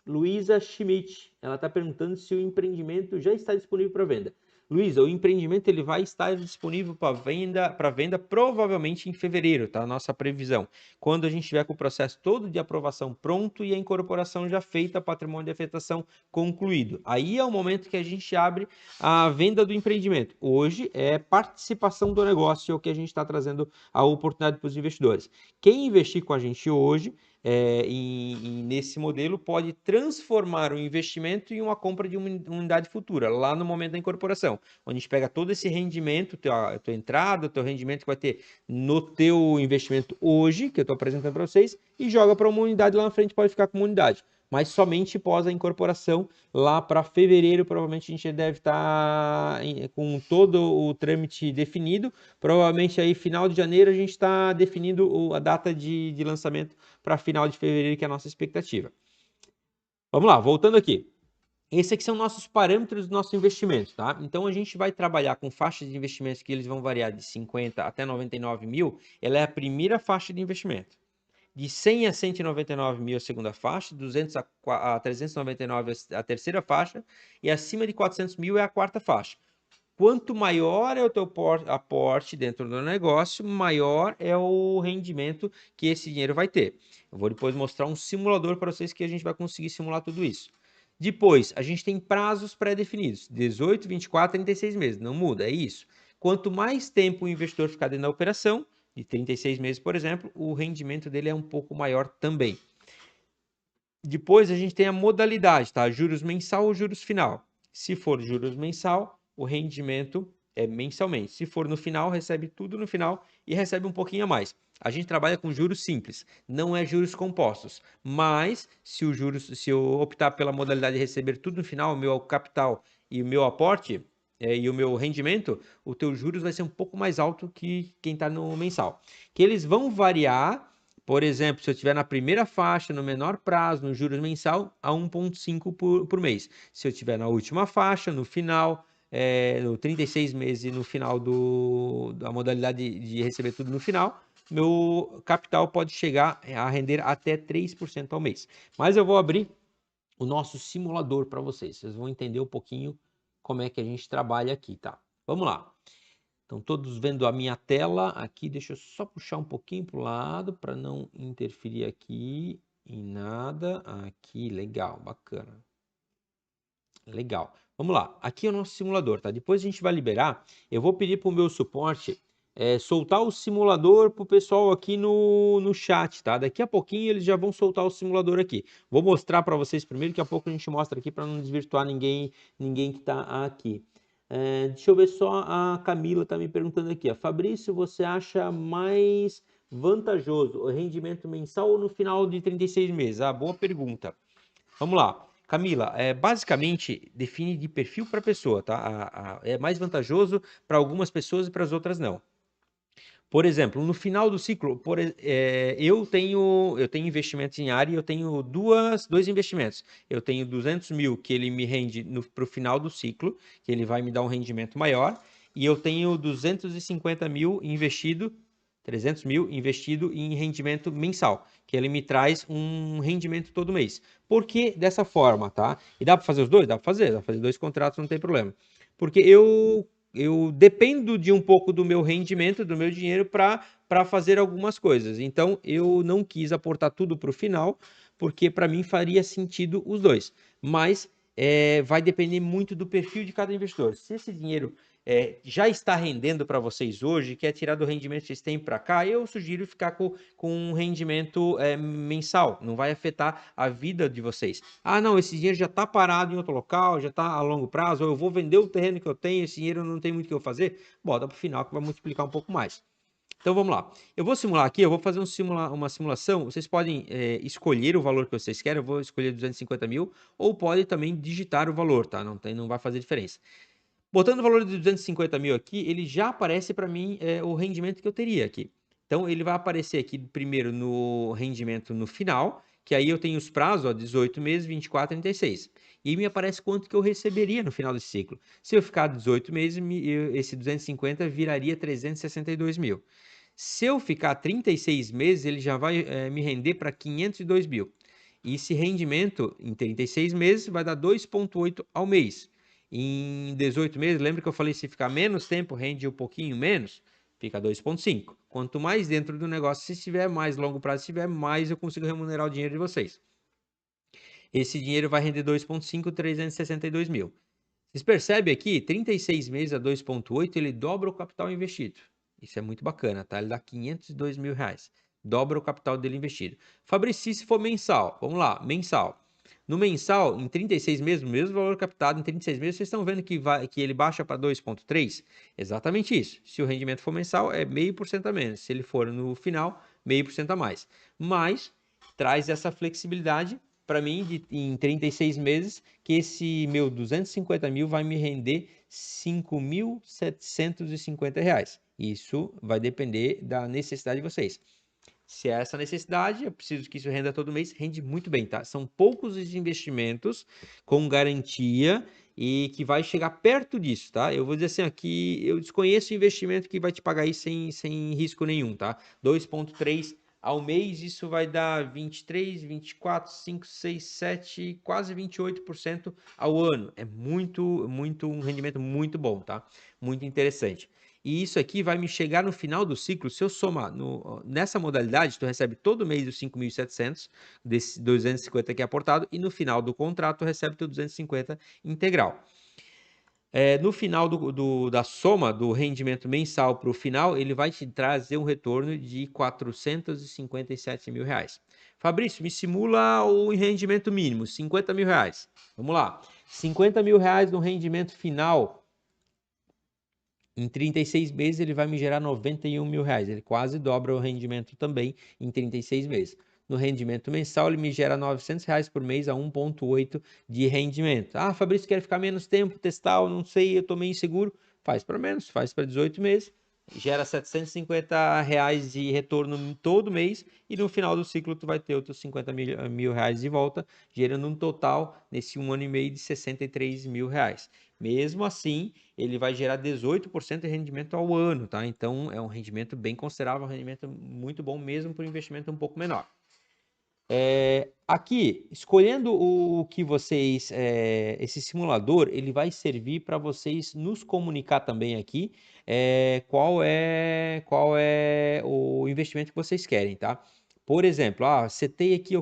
Luísa Schmidt, ela está perguntando se o empreendimento já está disponível para venda. Luísa, o empreendimento ele vai estar disponível para venda provavelmente em fevereiro, tá? Nossa previsão. Quando a gente tiver com o processo todo de aprovação pronto e a incorporação já feita, patrimônio de afetação concluído. Aí é o momento que a gente abre a venda do empreendimento. Hoje é participação do negócio, é o que a gente está trazendo a oportunidade para os investidores. Quem investir com a gente hoje nesse modelo pode transformar o investimento em uma compra de uma unidade futura, lá no momento da incorporação, onde a gente pega todo esse rendimento, a tua entrada, o teu rendimento que vai ter no teu investimento hoje, que eu estou apresentando para vocês, e joga para uma unidade lá na frente, pode ficar com uma unidade. Mas somente pós a incorporação, lá para fevereiro, provavelmente a gente deve estar com todo o trâmite definido. Provavelmente aí final de janeiro a gente está definindo a data de lançamento para final de fevereiro, que é a nossa expectativa. Vamos lá, voltando aqui. Esses aqui são nossos parâmetros do nosso investimento, tá? Então a gente vai trabalhar com faixas de investimentos que eles vão variar de 50 até 99 mil. Ela é a primeira faixa de investimento. De 100 a 199 mil a segunda faixa, 200 a 399 a terceira faixa e acima de 400 mil é a quarta faixa. Quanto maior é o teu aporte dentro do negócio, maior é o rendimento que esse dinheiro vai ter. Eu vou depois mostrar um simulador para vocês que a gente vai conseguir simular tudo isso. Depois, a gente tem prazos pré-definidos, 18, 24, 36 meses, não muda, é isso. Quanto mais tempo o investidor ficar dentro da operação, de 36 meses, por exemplo, o rendimento dele é um pouco maior também. Depois a gente tem a modalidade, tá? Juros mensal ou juros final. Se for juros mensal, o rendimento é mensalmente. Se for no final, recebe tudo no final e recebe um pouquinho a mais. A gente trabalha com juros simples, não é juros compostos. Mas se eu optar pela modalidade de receber tudo no final, o meu capital e o meu aporte, e o meu rendimento, o teu juros vai ser um pouco mais alto que quem está no mensal. Que eles vão variar, por exemplo, se eu estiver na primeira faixa, no menor prazo, no juros mensal, a 1,5 por mês. Se eu estiver na última faixa, no final, no 36 meses, no final da modalidade de receber tudo no final, meu capital pode chegar a render até 3% ao mês. Mas eu vou abrir o nosso simulador para vocês. Vocês vão entender um pouquinho como é que a gente trabalha aqui, tá? Vamos lá. Estão todos vendo a minha tela aqui. Deixa eu só puxar um pouquinho para o lado para não interferir aqui em nada. Aqui, legal, bacana. Legal. Vamos lá. Aqui é o nosso simulador, tá? Depois a gente vai liberar. Eu vou pedir para o meu suporte soltar o simulador para o pessoal aqui no chat, tá? Daqui a pouquinho eles já vão soltar o simulador aqui. Vou mostrar para vocês primeiro, daqui a pouco a gente mostra aqui para não desvirtuar ninguém que está aqui. Deixa eu ver só, a Camila está me perguntando aqui. Fabrício, você acha mais vantajoso o rendimento mensal ou no final de 36 meses? Boa pergunta. Vamos lá. Camila, basicamente define de perfil para pessoa, tá? É mais vantajoso para algumas pessoas e para as outras não. Por exemplo, no final do ciclo, eu tenho investimentos em área e eu tenho dois investimentos. Eu tenho 200 mil que ele me rende para o final do ciclo, que ele vai me dar um rendimento maior, e eu tenho 250 mil investido, 300 mil investido em rendimento mensal, que ele me traz um rendimento todo mês. Por que dessa forma, tá? E dá para fazer os dois? Dá para fazer dois contratos, não tem problema. Porque eu dependo de um pouco do meu rendimento, do meu dinheiro, para fazer algumas coisas. Então, eu não quis aportar tudo para o final, porque para mim faria sentido os dois. Mas vai depender muito do perfil de cada investidor. Se esse dinheiro já está rendendo para vocês hoje, quer tirar do rendimento que vocês têm para cá, eu sugiro ficar com um rendimento mensal. Não vai afetar a vida de vocês. Não, esse dinheiro já está parado em outro local, já está a longo prazo, ou eu vou vender o terreno que eu tenho, esse dinheiro não tem muito o que eu fazer. Bota para o final que vai multiplicar um pouco mais. Então vamos lá. Eu vou simular aqui, eu vou fazer uma simulação. Vocês podem escolher o valor que vocês querem. Eu vou escolher 250 mil, ou pode também digitar o valor, tá? Não vai fazer diferença. Botando o valor de 250 mil aqui, ele já aparece para mim o rendimento que eu teria aqui. Então, ele vai aparecer aqui primeiro no rendimento no final, que aí eu tenho os prazos, 18 meses, 24, 36. E me aparece quanto que eu receberia no final desse ciclo. Se eu ficar 18 meses, esse 250 viraria 362 mil. Se eu ficar 36 meses, ele já vai me render para 502 mil. E esse rendimento em 36 meses vai dar 2,8 ao mês. Em 18 meses, lembra que eu falei, se ficar menos tempo, rende um pouquinho menos? Fica 2,5. Quanto mais dentro do negócio, se estiver mais longo prazo, se estiver mais, eu consigo remunerar o dinheiro de vocês. Esse dinheiro vai render 2,5, 362 mil. Vocês percebem aqui, 36 meses a 2,8, ele dobra o capital investido. Isso é muito bacana, tá? Ele dá 502 mil reais. Dobra o capital dele investido. Fabrício, se for mensal, vamos lá, mensal. No mensal, em 36 meses, o mesmo valor captado em 36 meses, vocês estão vendo que ele baixa para 2,3? Exatamente isso. Se o rendimento for mensal, é 0,5% a menos. Se ele for no final, 0,5% a mais. Mas traz essa flexibilidade para mim em 36 meses, que esse meu 250 mil vai me render R$ 5.750. Isso vai depender da necessidade de vocês. Se é essa necessidade, eu preciso que isso renda todo mês, rende muito bem, tá? São poucos os investimentos com garantia e que vai chegar perto disso, tá? Eu vou dizer assim, aqui eu desconheço o investimento que vai te pagar isso sem risco nenhum, tá? 2,3 ao mês, isso vai dar 23, 24, 5, 6, 7, quase 28% ao ano. É um rendimento muito bom, tá? Muito interessante. E isso aqui vai me chegar no final do ciclo, se eu somar nessa modalidade, tu recebe todo mês os 5.700, desses 250 que é aportado, e no final do contrato tu recebe teu 250 integral. No final da soma do rendimento mensal para o final, ele vai te trazer um retorno de 457 mil reais. Fabrício, me simula o rendimento mínimo, 50 mil reais. Vamos lá. 50 mil reais no rendimento final. Em 36 meses, ele vai me gerar 91 mil reais. Ele quase dobra o rendimento também em 36 meses. No rendimento mensal, ele me gera 900 reais por mês a 1,8 de rendimento. Fabrício, quer ficar menos tempo, testar, eu não sei, eu estou meio inseguro. Faz para menos, faz para 18 meses. Gera 750 reais de retorno todo mês e no final do ciclo tu vai ter outros 50 mil reais de volta, gerando um total nesse 1 ano e meio de 63 mil reais. Mesmo assim, ele vai gerar 18% de rendimento ao ano, tá? Então, é um rendimento bem considerável, um rendimento muito bom mesmo por um investimento um pouco menor. Aqui, escolhendo o que vocês, esse simulador, ele vai servir para vocês nos comunicar também aqui qual é o investimento que vocês querem, tá? Por exemplo, setei aqui,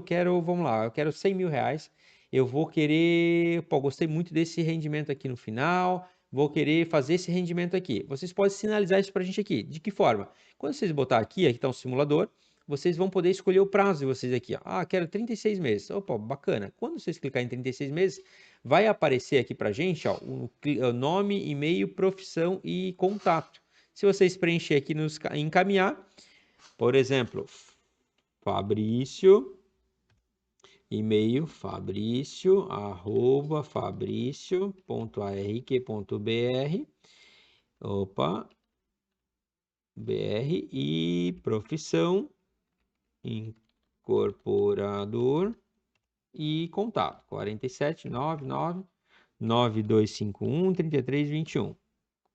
vamos lá, eu quero 100 mil reais, eu vou querer, pô, gostei muito desse rendimento aqui no final, vou querer fazer esse rendimento aqui. Vocês podem sinalizar isso para a gente aqui. De que forma? Quando vocês botar aqui está o simulador, vocês vão poder escolher o prazo de vocês aqui. Quero 36 meses. Opa, bacana. Quando vocês clicarem em 36 meses, vai aparecer aqui para a gente o nome, e-mail, profissão e contato. Se vocês preencher aqui nos encaminhar, por exemplo, Fabrício, e-mail fabrício@fabrício.arq.br, opa, BR e profissão incorporador e contato 479992513321.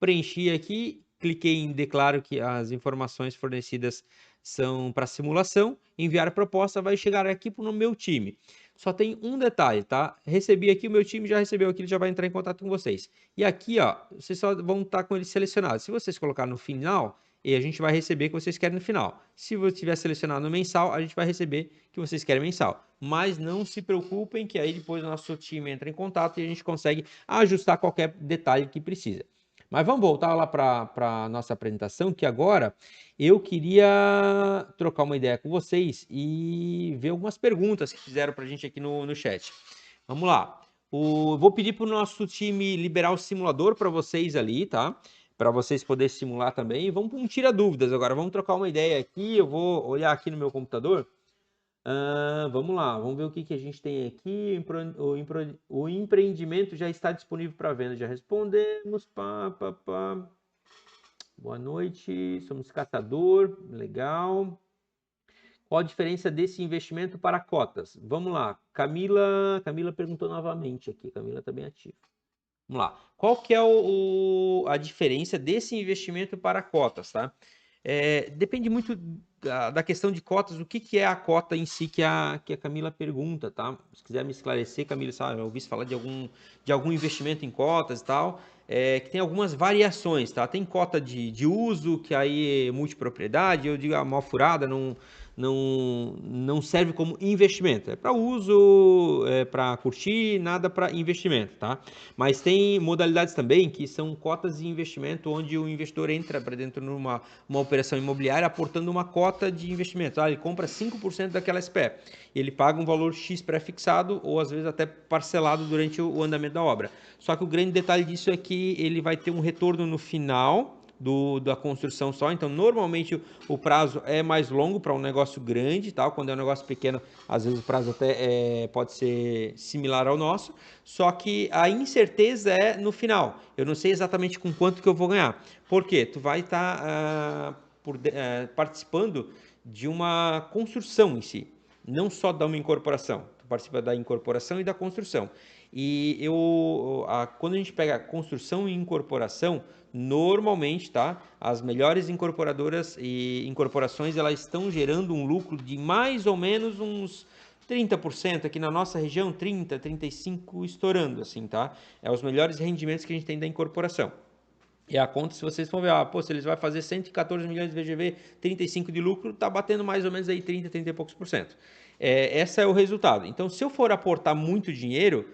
Preenchi aqui, cliquei em declaro que as informações fornecidas são para simulação, enviar a proposta, vai chegar aqui no meu time. Só tem um detalhe, tá? Recebi aqui, o meu time já recebeu aqui, ele já vai entrar em contato com vocês. E aqui, ó, vocês só vão estar com ele selecionado. Se vocês colocar no final, e a gente vai receber o que vocês querem no final. Se você tiver selecionado no mensal, a gente vai receber o que vocês querem mensal. Mas não se preocupem que aí depois o nosso time entra em contato e a gente consegue ajustar qualquer detalhe que precisa. Mas vamos voltar lá para a nossa apresentação, que agora eu queria trocar uma ideia com vocês e ver algumas perguntas que fizeram para a gente aqui no chat. Vamos lá. Vou pedir para o nosso time liberar o simulador para vocês ali, tá? Para vocês poderem simular também. E vamos para um tira dúvidas agora. Vamos trocar uma ideia aqui. Eu vou olhar aqui no meu computador. Vamos lá, vamos ver o que a gente tem aqui. O empreendimento já está disponível para venda. Já respondemos. Boa noite, somos catador. Legal. Qual a diferença desse investimento para cotas? Vamos lá. Camila perguntou novamente aqui. Camila está bem ativa. Vamos lá. Qual que é a diferença desse investimento para cotas, tá? Depende muito da questão de cotas, o que é a cota em si que a Camila pergunta, tá? Se quiser me esclarecer, Camila, sabe, eu ouvi falar de algum investimento em cotas e tal, que tem algumas variações, tá? Tem cota de uso, que aí é multipropriedade, eu digo a mal furada, não serve como investimento. É para uso, para curtir, nada para investimento, tá? Mas tem modalidades também que são cotas de investimento, onde o investidor entra para dentro de uma operação imobiliária aportando uma cota de investimento. Ele compra 5% daquela SPE. Ele paga um valor X pré-fixado ou às vezes até parcelado durante o andamento da obra. Só que o grande detalhe disso é que ele vai ter um retorno no final da construção só. Então, normalmente o prazo é mais longo para um negócio grande, tá? Quando é um negócio pequeno, às vezes o prazo até pode ser similar ao nosso. Só que a incerteza é no final. Eu não sei exatamente com quanto que eu vou ganhar. Por quê? Tu vai estar participando de uma construção em si, não só de uma incorporação. Tu participa da incorporação e da construção. E quando a gente pega construção e incorporação, normalmente, tá? As melhores incorporadoras e incorporações, elas estão gerando um lucro de mais ou menos uns 30%, aqui na nossa região, 30, 35 estourando, assim, tá? É os melhores rendimentos que a gente tem da incorporação. E a conta, se vocês for ver, se eles vão fazer 114 milhões de VGV, 35 de lucro, tá batendo mais ou menos aí 30 e poucos por cento. Esse é o resultado. Então, se eu for aportar muito dinheiro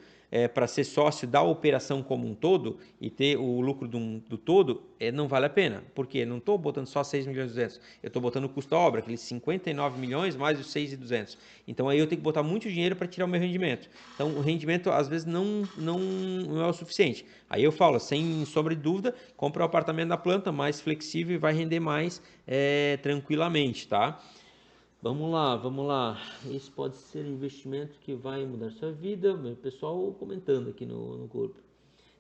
para ser sócio da operação como um todo e ter o lucro do todo, não vale a pena. Porque não estou botando só 6 milhões e 200, eu estou botando o custo da obra, aqueles 59 milhões mais os 6.200. Então, aí eu tenho que botar muito dinheiro para tirar o meu rendimento. Então, o rendimento, às vezes, não é o suficiente. Aí eu falo, sem sombra de dúvida, compra um apartamento na planta, mais flexível e vai render mais tranquilamente, tá? Vamos lá. Esse pode ser um investimento que vai mudar sua vida. O pessoal comentando aqui no grupo.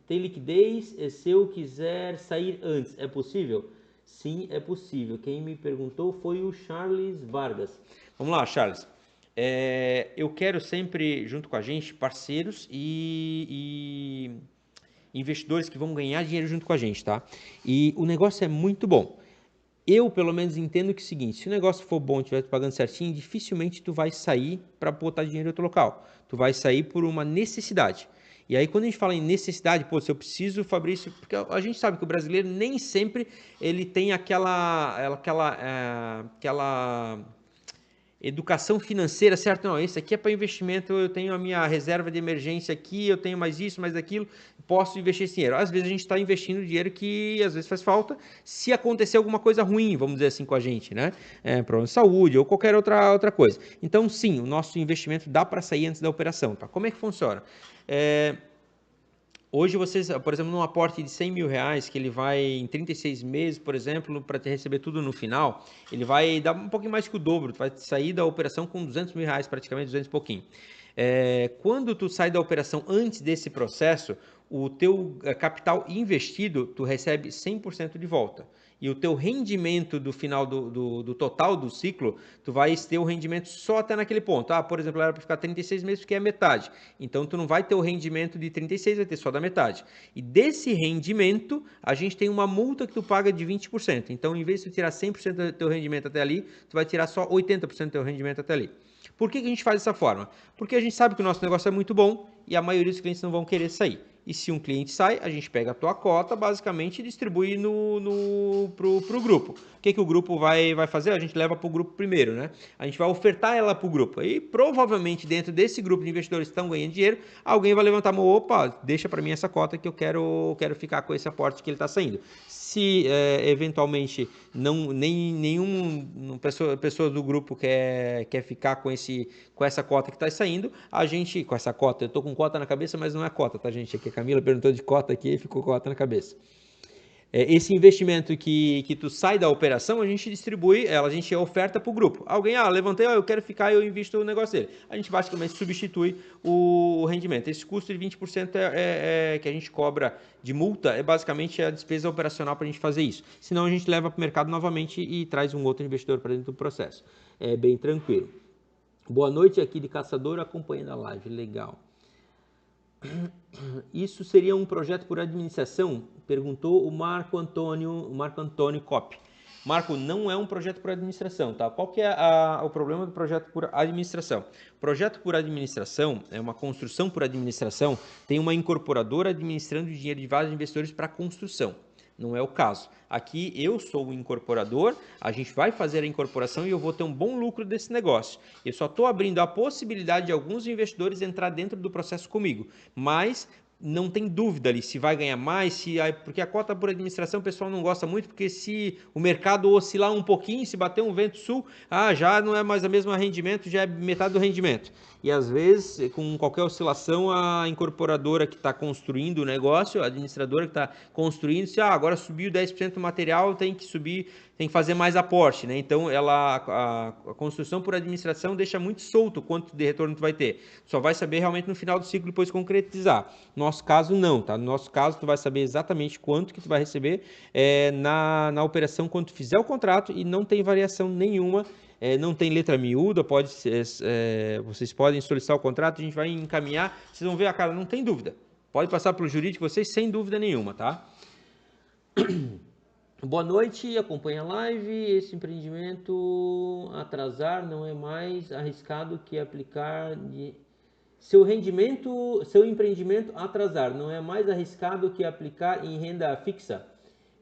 Tem liquidez, se eu quiser sair antes, é possível? Sim, é possível. Quem me perguntou foi o Charles Vargas. Vamos lá, Charles. Eu quero sempre, junto com a gente, parceiros e investidores que vão ganhar dinheiro junto com a gente, tá? E o negócio é muito bom. Eu, pelo menos, entendo que é o seguinte, se o negócio for bom, estiver pagando certinho, dificilmente tu vai sair para botar dinheiro em outro local. Tu vai sair por uma necessidade. E aí, quando a gente fala em necessidade, pô, se eu preciso, Fabrício, porque a gente sabe que o brasileiro nem sempre ele tem aquela educação financeira, certo? Não, esse aqui é para investimento, eu tenho a minha reserva de emergência aqui, eu tenho mais isso, mais aquilo, posso investir esse dinheiro. Às vezes a gente está investindo dinheiro que às vezes faz falta se acontecer alguma coisa ruim, vamos dizer assim, com a gente, né? Problema de saúde ou qualquer outra coisa. Então, sim, o nosso investimento dá para sair antes da operação, tá? Como é que funciona? Hoje vocês, por exemplo, num aporte de 100 mil reais, que ele vai em 36 meses, por exemplo, para te receber tudo no final, ele vai dar um pouquinho mais que o dobro, tu vai sair da operação com 200 mil reais, praticamente 200 e pouquinho. Quando tu sai da operação antes desse processo, o teu capital investido, tu recebe 100% de volta. E o teu rendimento do final do total do ciclo, tu vai ter o rendimento só até naquele ponto. Por exemplo, era para ficar 36 meses, porque é a metade. Então, tu não vai ter o rendimento de 36, vai ter só da metade. E desse rendimento, a gente tem uma multa que tu paga de 20%. Então, em vez de tu tirar 100% do teu rendimento até ali, tu vai tirar só 80% do teu rendimento até ali. Por que a gente faz dessa forma? Porque a gente sabe que o nosso negócio é muito bom e a maioria dos clientes não vão querer sair. E se um cliente sai, a gente pega a tua cota, basicamente, e distribui pro grupo. O que o grupo vai fazer? A gente leva para o grupo primeiro, né? A gente vai ofertar ela para o grupo. E provavelmente dentro desse grupo de investidores que estão ganhando dinheiro, alguém vai levantar a mão, opa, deixa para mim essa cota que eu quero ficar com esse aporte que ele está saindo. Se eventualmente nenhuma pessoa do grupo quer ficar com essa cota que está saindo, a gente, com essa cota, eu estou com cota na cabeça, mas não é cota, tá, gente? Aqui a Camila perguntou de cota aqui e ficou cota na cabeça. Esse investimento que tu sai da operação, a gente distribui, a gente oferta para o grupo. Alguém, levantei, eu quero ficar, eu invisto no negócio dele. A gente basicamente substitui o rendimento. Esse custo de 20% que a gente cobra de multa é basicamente a despesa operacional para a gente fazer isso. Senão a gente leva para o mercado novamente e traz um outro investidor para dentro do processo. É bem tranquilo. Boa noite aqui de Caçador, acompanhando a live. Legal. Isso seria um projeto por administração? Perguntou o Marco Antônio Cop. Marco, não é um projeto por administração, tá? Qual que é o problema do projeto por administração? Projeto por administração é uma construção por administração, tem uma incorporadora administrando o dinheiro de vários investidores para construção. Não é o caso. Aqui eu sou o incorporador, a gente vai fazer a incorporação e eu vou ter um bom lucro desse negócio. Eu só estou abrindo a possibilidade de alguns investidores entrar dentro do processo comigo, mas não tem dúvida ali se vai ganhar mais, porque a cota por administração o pessoal não gosta muito, porque se o mercado oscilar um pouquinho, se bater um vento sul, já não é mais o mesmo rendimento, já é metade do rendimento. E às vezes, com qualquer oscilação, a incorporadora que está construindo o negócio, a administradora que está construindo, se agora subiu 10% do material, tem que subir, tem que fazer mais aporte, né? Então, a construção por administração deixa muito solto quanto de retorno tu vai ter. Só vai saber realmente no final do ciclo, depois concretizar. No nosso caso, não, tá? No nosso caso, tu vai saber exatamente quanto que tu vai receber na operação quando tu fizer o contrato e não tem variação nenhuma. Não tem letra miúda, vocês podem solicitar o contrato, a gente vai encaminhar, vocês vão ver, cara, não tem dúvida. Pode passar pelo jurídico vocês sem dúvida nenhuma, tá? Boa noite, acompanha a live. Esse empreendimento atrasar não é mais arriscado que aplicar seu empreendimento atrasar não é mais arriscado que aplicar em renda fixa?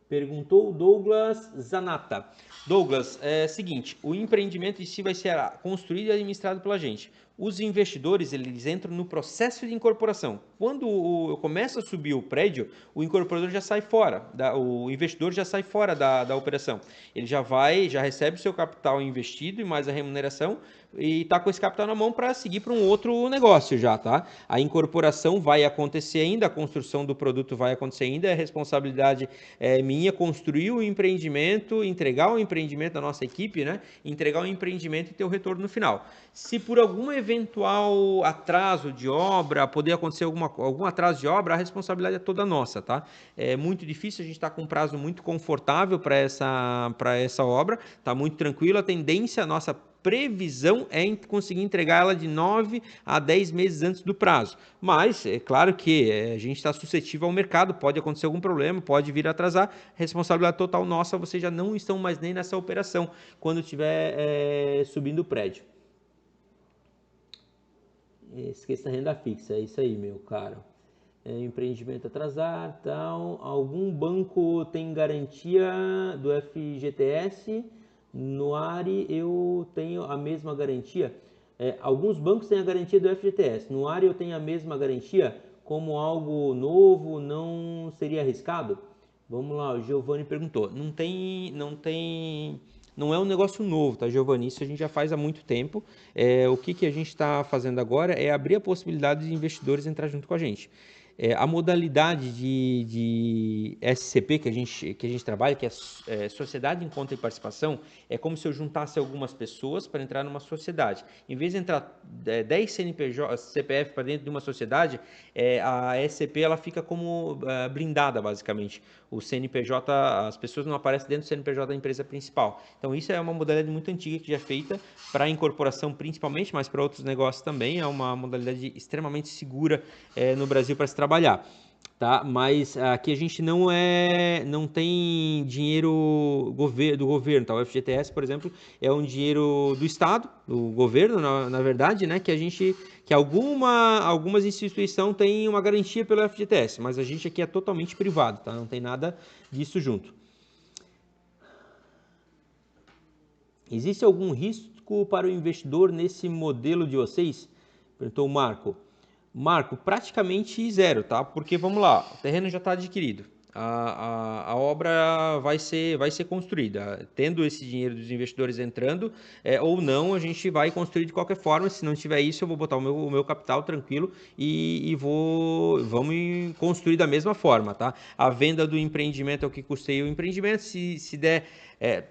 Perguntou Douglas Zanata. Douglas, é o seguinte, o empreendimento em si vai ser construído e administrado pela gente. Os investidores, eles entram no processo de incorporação. Quando começa a subir o prédio, o incorporador já sai fora, o investidor já sai fora da operação. Ele já recebe o seu capital investido e mais a remuneração e está com esse capital na mão para seguir para um outro negócio já, tá? A incorporação vai acontecer ainda, a construção do produto vai acontecer ainda, a responsabilidade minha construir o empreendimento, entregar o empreendimento da nossa equipe, né? Entregar o empreendimento e ter o retorno no final. Se por algum eventual atraso de obra, poder acontecer algum atraso de obra, a responsabilidade é toda nossa, tá? É muito difícil, a gente está com um prazo muito confortável para essa obra, tá muito tranquilo, a tendência nossa previsão é conseguir entregar ela de 9 a 10 meses antes do prazo. Mas é claro que a gente está suscetível ao mercado, pode acontecer algum problema, pode vir a atrasar, responsabilidade total nossa, vocês já não estão mais nem nessa operação quando estiver subindo o prédio. Esqueça a renda fixa, é isso aí, meu caro. Empreendimento atrasar, tal. Algum banco tem garantia do FGTS? No ARI eu tenho a mesma garantia. Alguns bancos têm a garantia do FGTS. No ARI eu tenho a mesma garantia. Como algo novo, não seria arriscado? Vamos lá, o Giovanni perguntou. Não é um negócio novo, tá, Giovanni? Isso a gente já faz há muito tempo. O que a gente está fazendo agora é abrir a possibilidade de investidores entrar junto com a gente. A modalidade de SCP que a gente trabalha, que é Sociedade em Conta e Participação, é como se eu juntasse algumas pessoas para entrar numa sociedade. Em vez de entrar 10 CPF para dentro de uma sociedade, a SCP ela fica como blindada, basicamente. O CNPJ, as pessoas não aparecem dentro do CNPJ da empresa principal. Então, isso é uma modalidade muito antiga que já é feita para incorporação principalmente, mas para outros negócios também. É uma modalidade extremamente segura no Brasil para se trabalhar. Tá? Mas aqui a gente não tem dinheiro do governo, tá? O FGTS, por exemplo, é um dinheiro do Estado, do governo, na verdade, né? Que algumas instituições têm uma garantia pelo FGTS, mas a gente aqui é totalmente privado, tá? Não tem nada disso junto. Existe algum risco para o investidor nesse modelo de vocês? Perguntou o Marco. Marco, praticamente zero, tá? Porque vamos lá, o terreno já está adquirido, a obra vai ser construída. Tendo esse dinheiro dos investidores entrando ou não, a gente vai construir de qualquer forma. Se não tiver isso, eu vou botar o meu capital tranquilo e vamos construir da mesma forma, tá? A venda do empreendimento é o que custeia o empreendimento. Se der.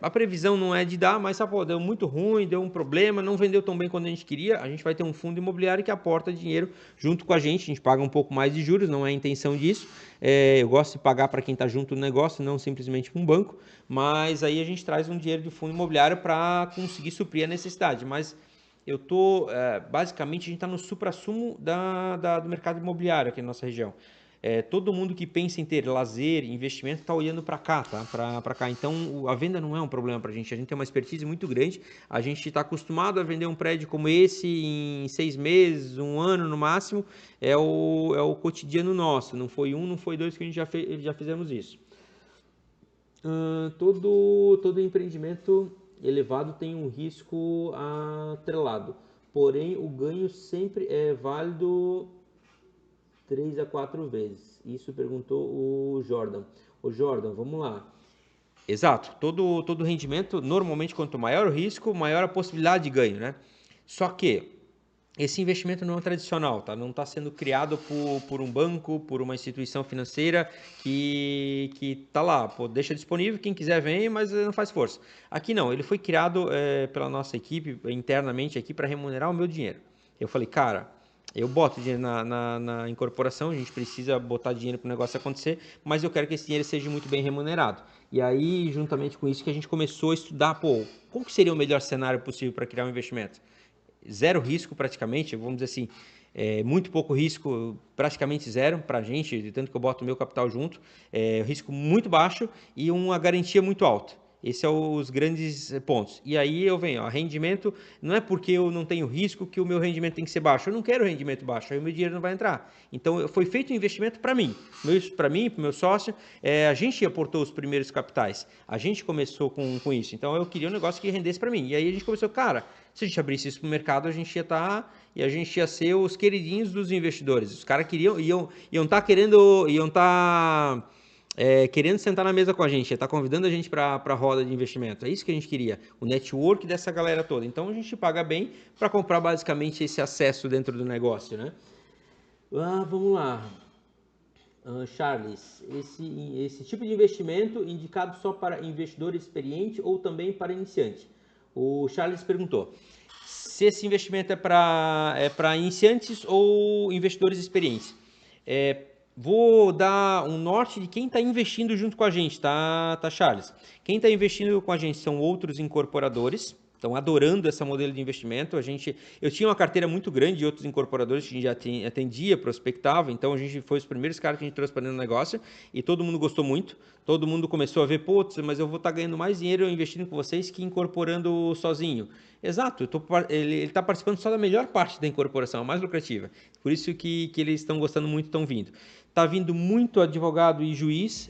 A previsão não é de dar, mas deu muito ruim, deu um problema, não vendeu tão bem quanto a gente queria. A gente vai ter um fundo imobiliário que aporta dinheiro junto com a gente paga um pouco mais de juros, não é a intenção disso. Eu gosto de pagar para quem está junto no negócio, não simplesmente para um banco, mas aí a gente traz um dinheiro do fundo imobiliário para conseguir suprir a necessidade. Mas basicamente, a gente está no suprassumo do mercado imobiliário aqui na nossa região. Todo mundo que pensa em ter lazer, investimento, está olhando para cá, tá? Para cá. Então, a venda não é um problema para a gente. A gente tem uma expertise muito grande. A gente está acostumado a vender um prédio como esse em 6 meses, 1 ano no máximo. É o cotidiano nosso. Não foi 1, não foi 2 que a gente já fizemos isso. Todo empreendimento elevado tem um risco atrelado. Porém, o ganho sempre é válido 3 a 4 vezes. Isso perguntou o Jordan. Ô Jordan, vamos lá. Exato. Todo rendimento, normalmente, quanto maior o risco, maior a possibilidade de ganho, né? Só que esse investimento não é tradicional, tá? Não está sendo criado por um banco, por uma instituição financeira que está lá, deixa disponível, quem quiser vem, mas não faz força. Aqui não, ele foi criado pela nossa equipe, internamente aqui, para remunerar o meu dinheiro. Eu falei, cara, eu boto dinheiro na incorporação, a gente precisa botar dinheiro para o negócio acontecer, mas eu quero que esse dinheiro seja muito bem remunerado. E aí, juntamente com isso, que a gente começou a estudar, qual que seria o melhor cenário possível para criar um investimento? Zero risco praticamente, vamos dizer assim, muito pouco risco, praticamente zero para a gente, de tanto que eu boto o meu capital junto, risco muito baixo e uma garantia muito alta. Esses são os grandes pontos. E aí eu venho, rendimento, não é porque eu não tenho risco que o meu rendimento tem que ser baixo. Eu não quero rendimento baixo, aí o meu dinheiro não vai entrar. Então, foi feito um investimento para mim, para o meu sócio. A gente aportou os primeiros capitais, a gente começou com isso. Então, eu queria um negócio que rendesse para mim. E aí a gente começou, cara, se a gente abrisse isso para o mercado, a gente ia estar e a gente ia ser os queridinhos dos investidores. Os caras iam estar querendo sentar na mesa com a gente, tá convidando a gente para a roda de investimento. É isso que a gente queria, o network dessa galera toda. Então a gente paga bem para comprar basicamente esse acesso dentro do negócio, né? Vamos lá. Charles, esse tipo de investimento indicado só para investidor experiente ou também para iniciante? O Charles perguntou se esse investimento é para iniciantes ou investidores experientes. Vou dar um norte de quem está investindo junto com a gente, tá, Charles? Quem está investindo com a gente são outros incorporadores, Estão adorando esse modelo de investimento. Eu tinha uma carteira muito grande de outros incorporadores que a gente já atendia, prospectava, então a gente foi os primeiros caras que a gente trouxe para dentro do negócio e todo mundo gostou muito. Todo mundo começou a ver, putz, mas eu vou estar ganhando mais dinheiro investindo com vocês que incorporando sozinho. Exato, ele está participando só da melhor parte da incorporação, a mais lucrativa. Por isso que eles estão gostando muito, estão vindo. Está vindo muito advogado e juiz.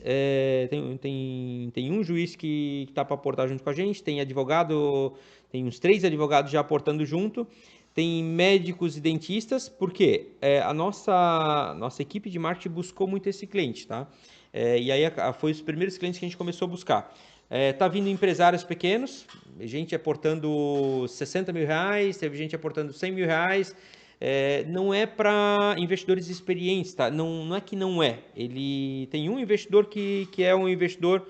Tem um juiz que está para aportar junto com a gente, tem advogado, tem uns 3 advogados já aportando junto, tem médicos e dentistas, porque a nossa equipe de marketing buscou muito esse cliente, tá? E aí foi os primeiros clientes que a gente começou a buscar. Tá vindo empresários pequenos, gente aportando 60 mil reais, teve gente aportando 100 mil reais. Não é para investidores experientes, tá? Não é que não é. Ele tem um investidor que é um investidor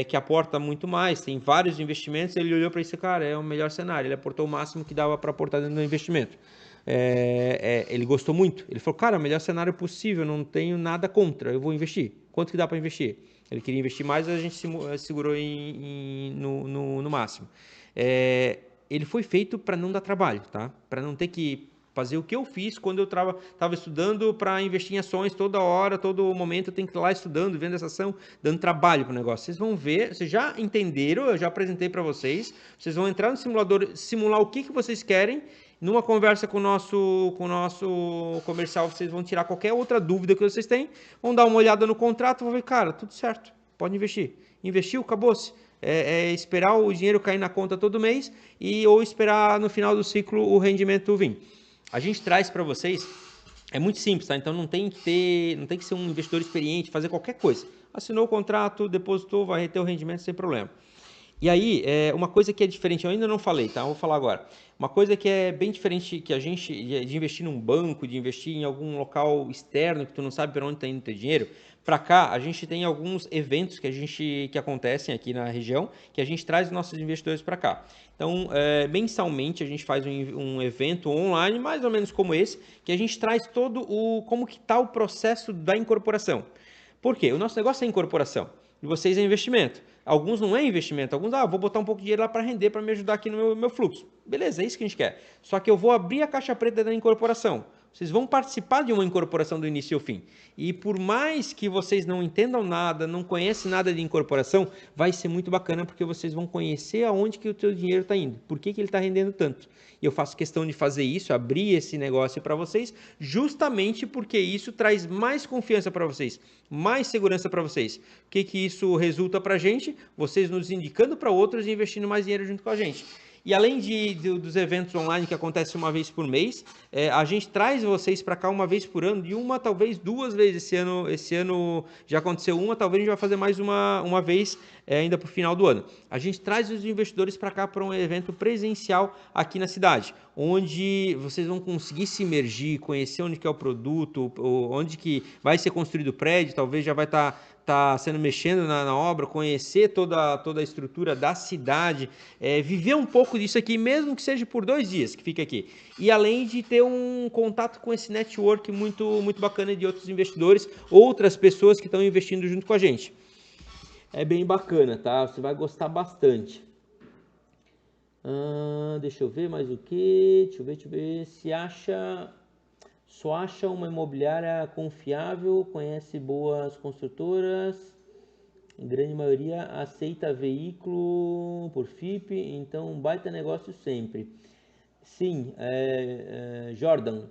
que aporta muito mais, tem vários investimentos. Ele olhou para isso, cara, é o melhor cenário. Ele aportou o máximo que dava para aportar dentro do investimento. Ele gostou muito. Ele falou, cara, o melhor cenário possível, não tenho nada contra, eu vou investir. Quanto que dá para investir? Ele queria investir mais, a gente segurou no máximo. Ele foi feito para não dar trabalho, tá? Para não ter que fazer o que eu fiz quando eu estava estudando para investir em ações toda hora, todo momento eu tenho que ir lá estudando, vendo essa ação, dando trabalho para o negócio. Vocês vão ver, vocês já entenderam, eu já apresentei para vocês, vocês vão entrar no simulador, simular o que vocês querem. Numa conversa com o nosso comercial, vocês vão tirar qualquer outra dúvida que vocês têm, vão dar uma olhada no contrato, vão ver, cara, tudo certo, pode investir. Investiu, acabou-se. Esperar o dinheiro cair na conta todo mês ou esperar no final do ciclo o rendimento vir. A gente traz para vocês, é muito simples, tá? Então não tem que ser um investidor experiente, fazer qualquer coisa. Assinou o contrato, depositou, vai reter o rendimento sem problema. E aí, uma coisa que é diferente, eu ainda não falei, tá? Eu vou falar agora. Uma coisa que é bem diferente que a gente, de investir num banco, de investir em algum local externo que tu não sabe para onde está indo o teu dinheiro, para cá a gente tem alguns eventos que acontecem aqui na região, que a gente traz os nossos investidores para cá. Então, mensalmente a gente faz um evento online, mais ou menos como esse, que a gente traz como que está o processo da incorporação. Por quê? O nosso negócio é incorporação, e vocês é investimento. Alguns não é investimento, alguns, vou botar um pouco de dinheiro lá para render, para me ajudar aqui no meu fluxo. Beleza, é isso que a gente quer. Só que eu vou abrir a caixa preta da incorporação. Vocês vão participar de uma incorporação do início ao fim. E por mais que vocês não entendam nada, não conhecem nada de incorporação, vai ser muito bacana porque vocês vão conhecer aonde que o teu dinheiro está indo. Por que ele está rendendo tanto. E eu faço questão de fazer isso, abrir esse negócio para vocês, justamente porque isso traz mais confiança para vocês, mais segurança para vocês. O que isso resulta para a gente? Vocês nos indicando para outros e investindo mais dinheiro junto com a gente. E além dos eventos online que acontecem uma vez por mês, a gente traz vocês para cá uma vez por ano, de uma, talvez 2 vezes. Esse ano já aconteceu uma, talvez a gente vai fazer mais uma vez ainda para o final do ano. A gente traz os investidores para cá para um evento presencial aqui na cidade, onde vocês vão conseguir se imergir, conhecer onde que é o produto, onde que vai ser construído o prédio, talvez já vai estar sendo mexendo na obra, conhecer toda a estrutura da cidade, viver um pouco disso aqui, mesmo que seja por 2 dias que fica aqui. E além de ter um contato com esse network muito, muito bacana de outros investidores, outras pessoas que estão investindo junto com a gente. É bem bacana, tá? Você vai gostar bastante. Deixa eu ver mais o que. Deixa eu ver. Só acha uma imobiliária confiável, conhece boas construtoras, em grande maioria aceita veículo por FIP, então um baita negócio sempre. Sim, Jordan,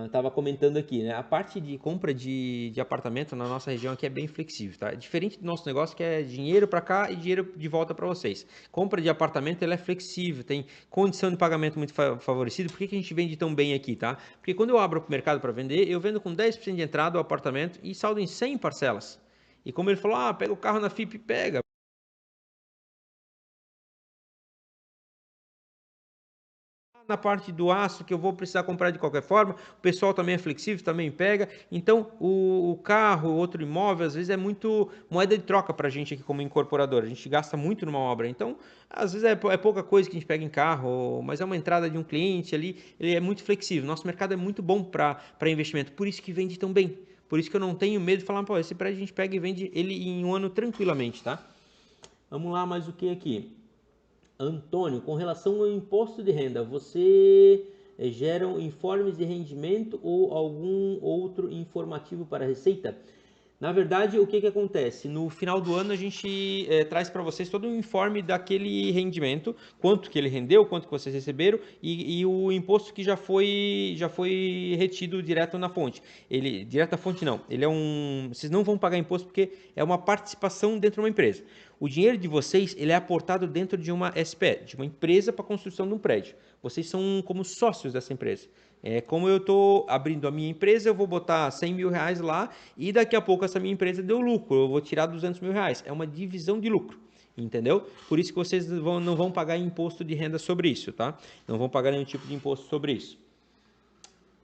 estava comentando aqui, né? A parte de compra de apartamento na nossa região aqui é bem flexível, tá? Diferente do nosso negócio que é dinheiro para cá e dinheiro de volta para vocês. Compra de apartamento ela é flexível, tem condição de pagamento muito favorecida. Por que a gente vende tão bem aqui, tá? Porque quando eu abro o mercado para vender, eu vendo com 10% de entrada o apartamento e saldo em 100 parcelas. E como ele falou, pega o carro na FIP, pega. Na parte do aço que eu vou precisar comprar de qualquer forma, o pessoal também é flexível, também pega. Então, o carro, outro imóvel, às vezes é muito moeda de troca para a gente aqui como incorporador. A gente gasta muito numa obra. Então, às vezes é pouca coisa que a gente pega em carro, mas é uma entrada de um cliente ali, ele é muito flexível. Nosso mercado é muito bom para investimento, por isso que vende tão bem. Por isso que eu não tenho medo de falar, esse prédio a gente pega e vende ele em um ano tranquilamente, tá? Vamos lá, mais o que aqui? Antônio, com relação ao imposto de renda, você geram informes de rendimento ou algum outro informativo para a Receita? Na verdade, o que acontece? No final do ano, a gente traz para vocês todo um informe daquele rendimento, quanto que ele rendeu, quanto que vocês receberam e o imposto que já foi retido direto na fonte. Ele, direto da fonte não, ele é vocês não vão pagar imposto porque é uma participação dentro de uma empresa. O dinheiro de vocês, ele é aportado dentro de uma SPE, de uma empresa para construção de um prédio. Vocês são como sócios dessa empresa. Como eu estou abrindo a minha empresa, eu vou botar 100 mil reais lá e daqui a pouco essa minha empresa deu lucro, eu vou tirar 200 mil reais. É uma divisão de lucro, entendeu? Por isso que vocês não vão pagar imposto de renda sobre isso, tá? Não vão pagar nenhum tipo de imposto sobre isso.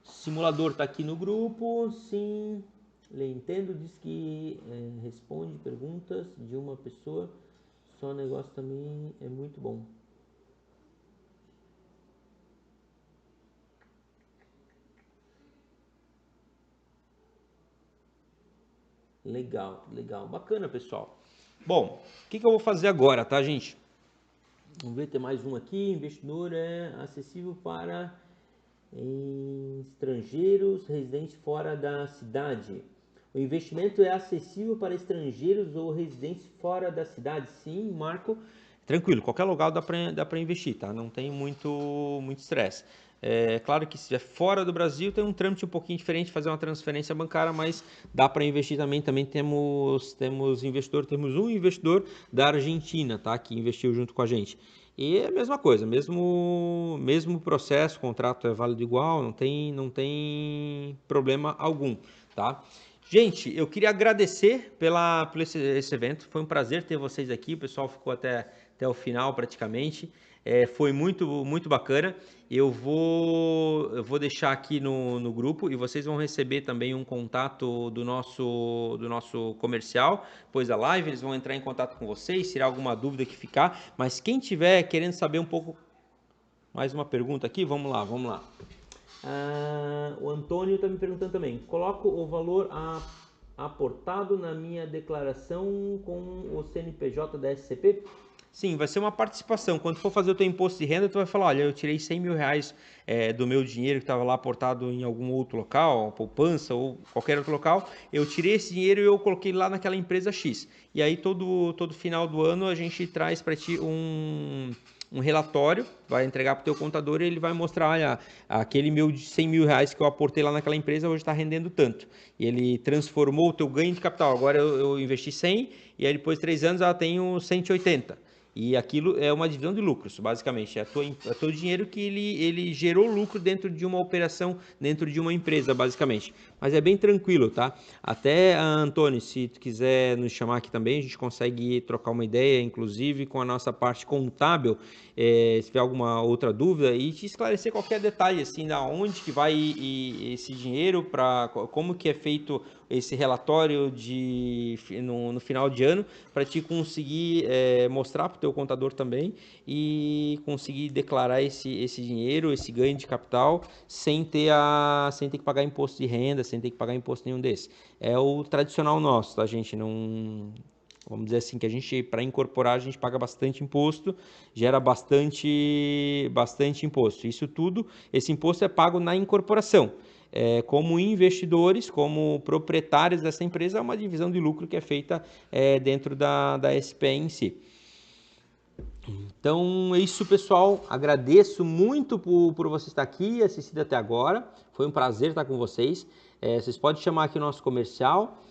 Simulador está aqui no grupo, sim. Lê Entendo diz que responde perguntas de uma pessoa. Só negócio também é muito bom. Legal, legal. Bacana, pessoal. Bom, o que eu vou fazer agora, tá, gente? Vamos ver, tem mais um aqui. Investidor é acessível para estrangeiros residentes fora da cidade. O investimento é acessível para estrangeiros ou residentes fora da cidade? Sim, Marco. Tranquilo, qualquer lugar dá para investir, tá? Não tem muito estresse. É claro que se estiver fora do Brasil tem um trâmite um pouquinho diferente, fazer uma transferência bancária, mas dá para investir também. Também temos um investidor da Argentina, tá? Que investiu junto com a gente. E é a mesma coisa, mesmo processo, o contrato é válido igual, não tem problema algum, tá? Gente, eu queria agradecer por esse evento, foi um prazer ter vocês aqui, o pessoal ficou até o final praticamente. Foi muito bacana. Eu vou deixar aqui no grupo e vocês vão receber também um contato do nosso comercial. Depois da live, eles vão entrar em contato com vocês, tirar alguma dúvida que ficar. Mas quem tiver querendo saber um pouco, mais uma pergunta aqui, vamos lá. O Antônio está me perguntando também. Coloco o valor aportado na minha declaração com o CNPJ da SCP? Sim, vai ser uma participação. Quando for fazer o teu imposto de renda, tu vai falar, olha, eu tirei 100 mil reais do meu dinheiro que estava lá aportado em algum outro local, poupança ou qualquer outro local, eu tirei esse dinheiro e eu coloquei lá naquela empresa X. E aí todo final do ano a gente traz para ti um relatório, vai entregar para o teu contador e ele vai mostrar, olha, aquele meu de 100 mil reais que eu aportei lá naquela empresa hoje está rendendo tanto. E ele transformou o teu ganho de capital. Agora eu investi 100 e aí depois de 3 anos ela tenho 180. E aquilo é uma divisão de lucros, basicamente. É teu dinheiro que ele gerou lucro dentro de uma operação, dentro de uma empresa, basicamente. Mas é bem tranquilo, tá? Até, Antônio, se tu quiser nos chamar aqui também, a gente consegue trocar uma ideia, inclusive com a nossa parte contábil, se tiver alguma outra dúvida, e te esclarecer qualquer detalhe, assim, da onde que vai esse dinheiro, para como que é feito esse relatório no final de ano, para te conseguir mostrar para o teu contador também e conseguir declarar esse dinheiro, esse ganho de capital, sem ter que pagar imposto de renda, sem ter que pagar imposto nenhum desses. É o tradicional nosso, tá, gente? Não... Vamos dizer assim, que a gente, para incorporar, a gente paga bastante imposto, gera bastante imposto. Isso tudo, esse imposto é pago na incorporação. Como investidores, como proprietários dessa empresa, é uma divisão de lucro que é feita dentro da SPE em si. Então é isso, pessoal. Agradeço muito por você estar aqui, assistido até agora. Foi um prazer estar com vocês. Vocês podem chamar aqui o nosso comercial.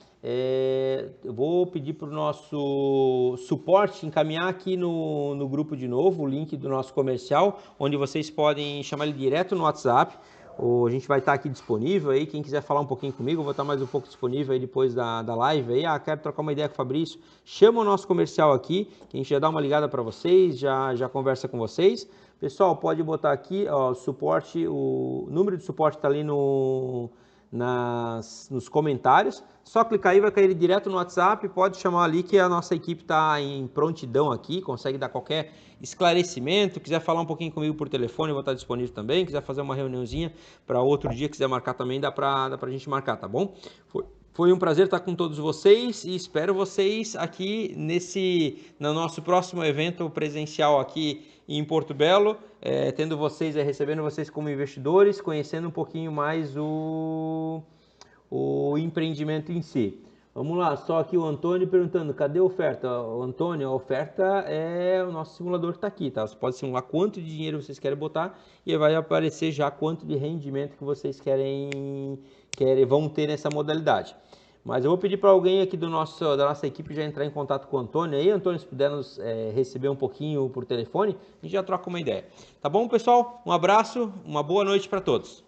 Eu vou pedir para o nosso suporte encaminhar aqui no grupo de novo o link do nosso comercial, onde vocês podem chamar ele direto no WhatsApp. A gente vai estar aqui disponível aí, quem quiser falar um pouquinho comigo, eu vou estar mais um pouco disponível aí depois da live aí. Quero trocar uma ideia com o Fabrício, chama o nosso comercial aqui, que a gente já dá uma ligada para vocês, já conversa com vocês. Pessoal, pode botar aqui, ó, suporte, o número de suporte está ali nos comentários, só clicar aí, vai cair direto no WhatsApp, pode chamar ali que a nossa equipe está em prontidão aqui, consegue dar qualquer esclarecimento, quiser falar um pouquinho comigo por telefone, eu vou estar disponível também, quiser fazer uma reuniãozinha para outro dia, quiser marcar também, dá para a gente marcar, tá bom? Foi um prazer estar com todos vocês e espero vocês aqui no nosso próximo evento presencial aqui em Porto Belo, tendo vocês, recebendo vocês como investidores, conhecendo um pouquinho mais o empreendimento em si. Vamos lá, só aqui o Antônio perguntando, cadê a oferta? O Antônio, a oferta é o nosso simulador que está aqui, tá? Você pode simular quanto de dinheiro vocês querem botar e vai aparecer já quanto de rendimento que vocês vão ter nessa modalidade. Mas eu vou pedir para alguém aqui da nossa equipe já entrar em contato com o Antônio. Aí, Antônio, se puder nos receber um pouquinho por telefone, a gente já troca uma ideia. Tá bom, pessoal? Um abraço, uma boa noite para todos.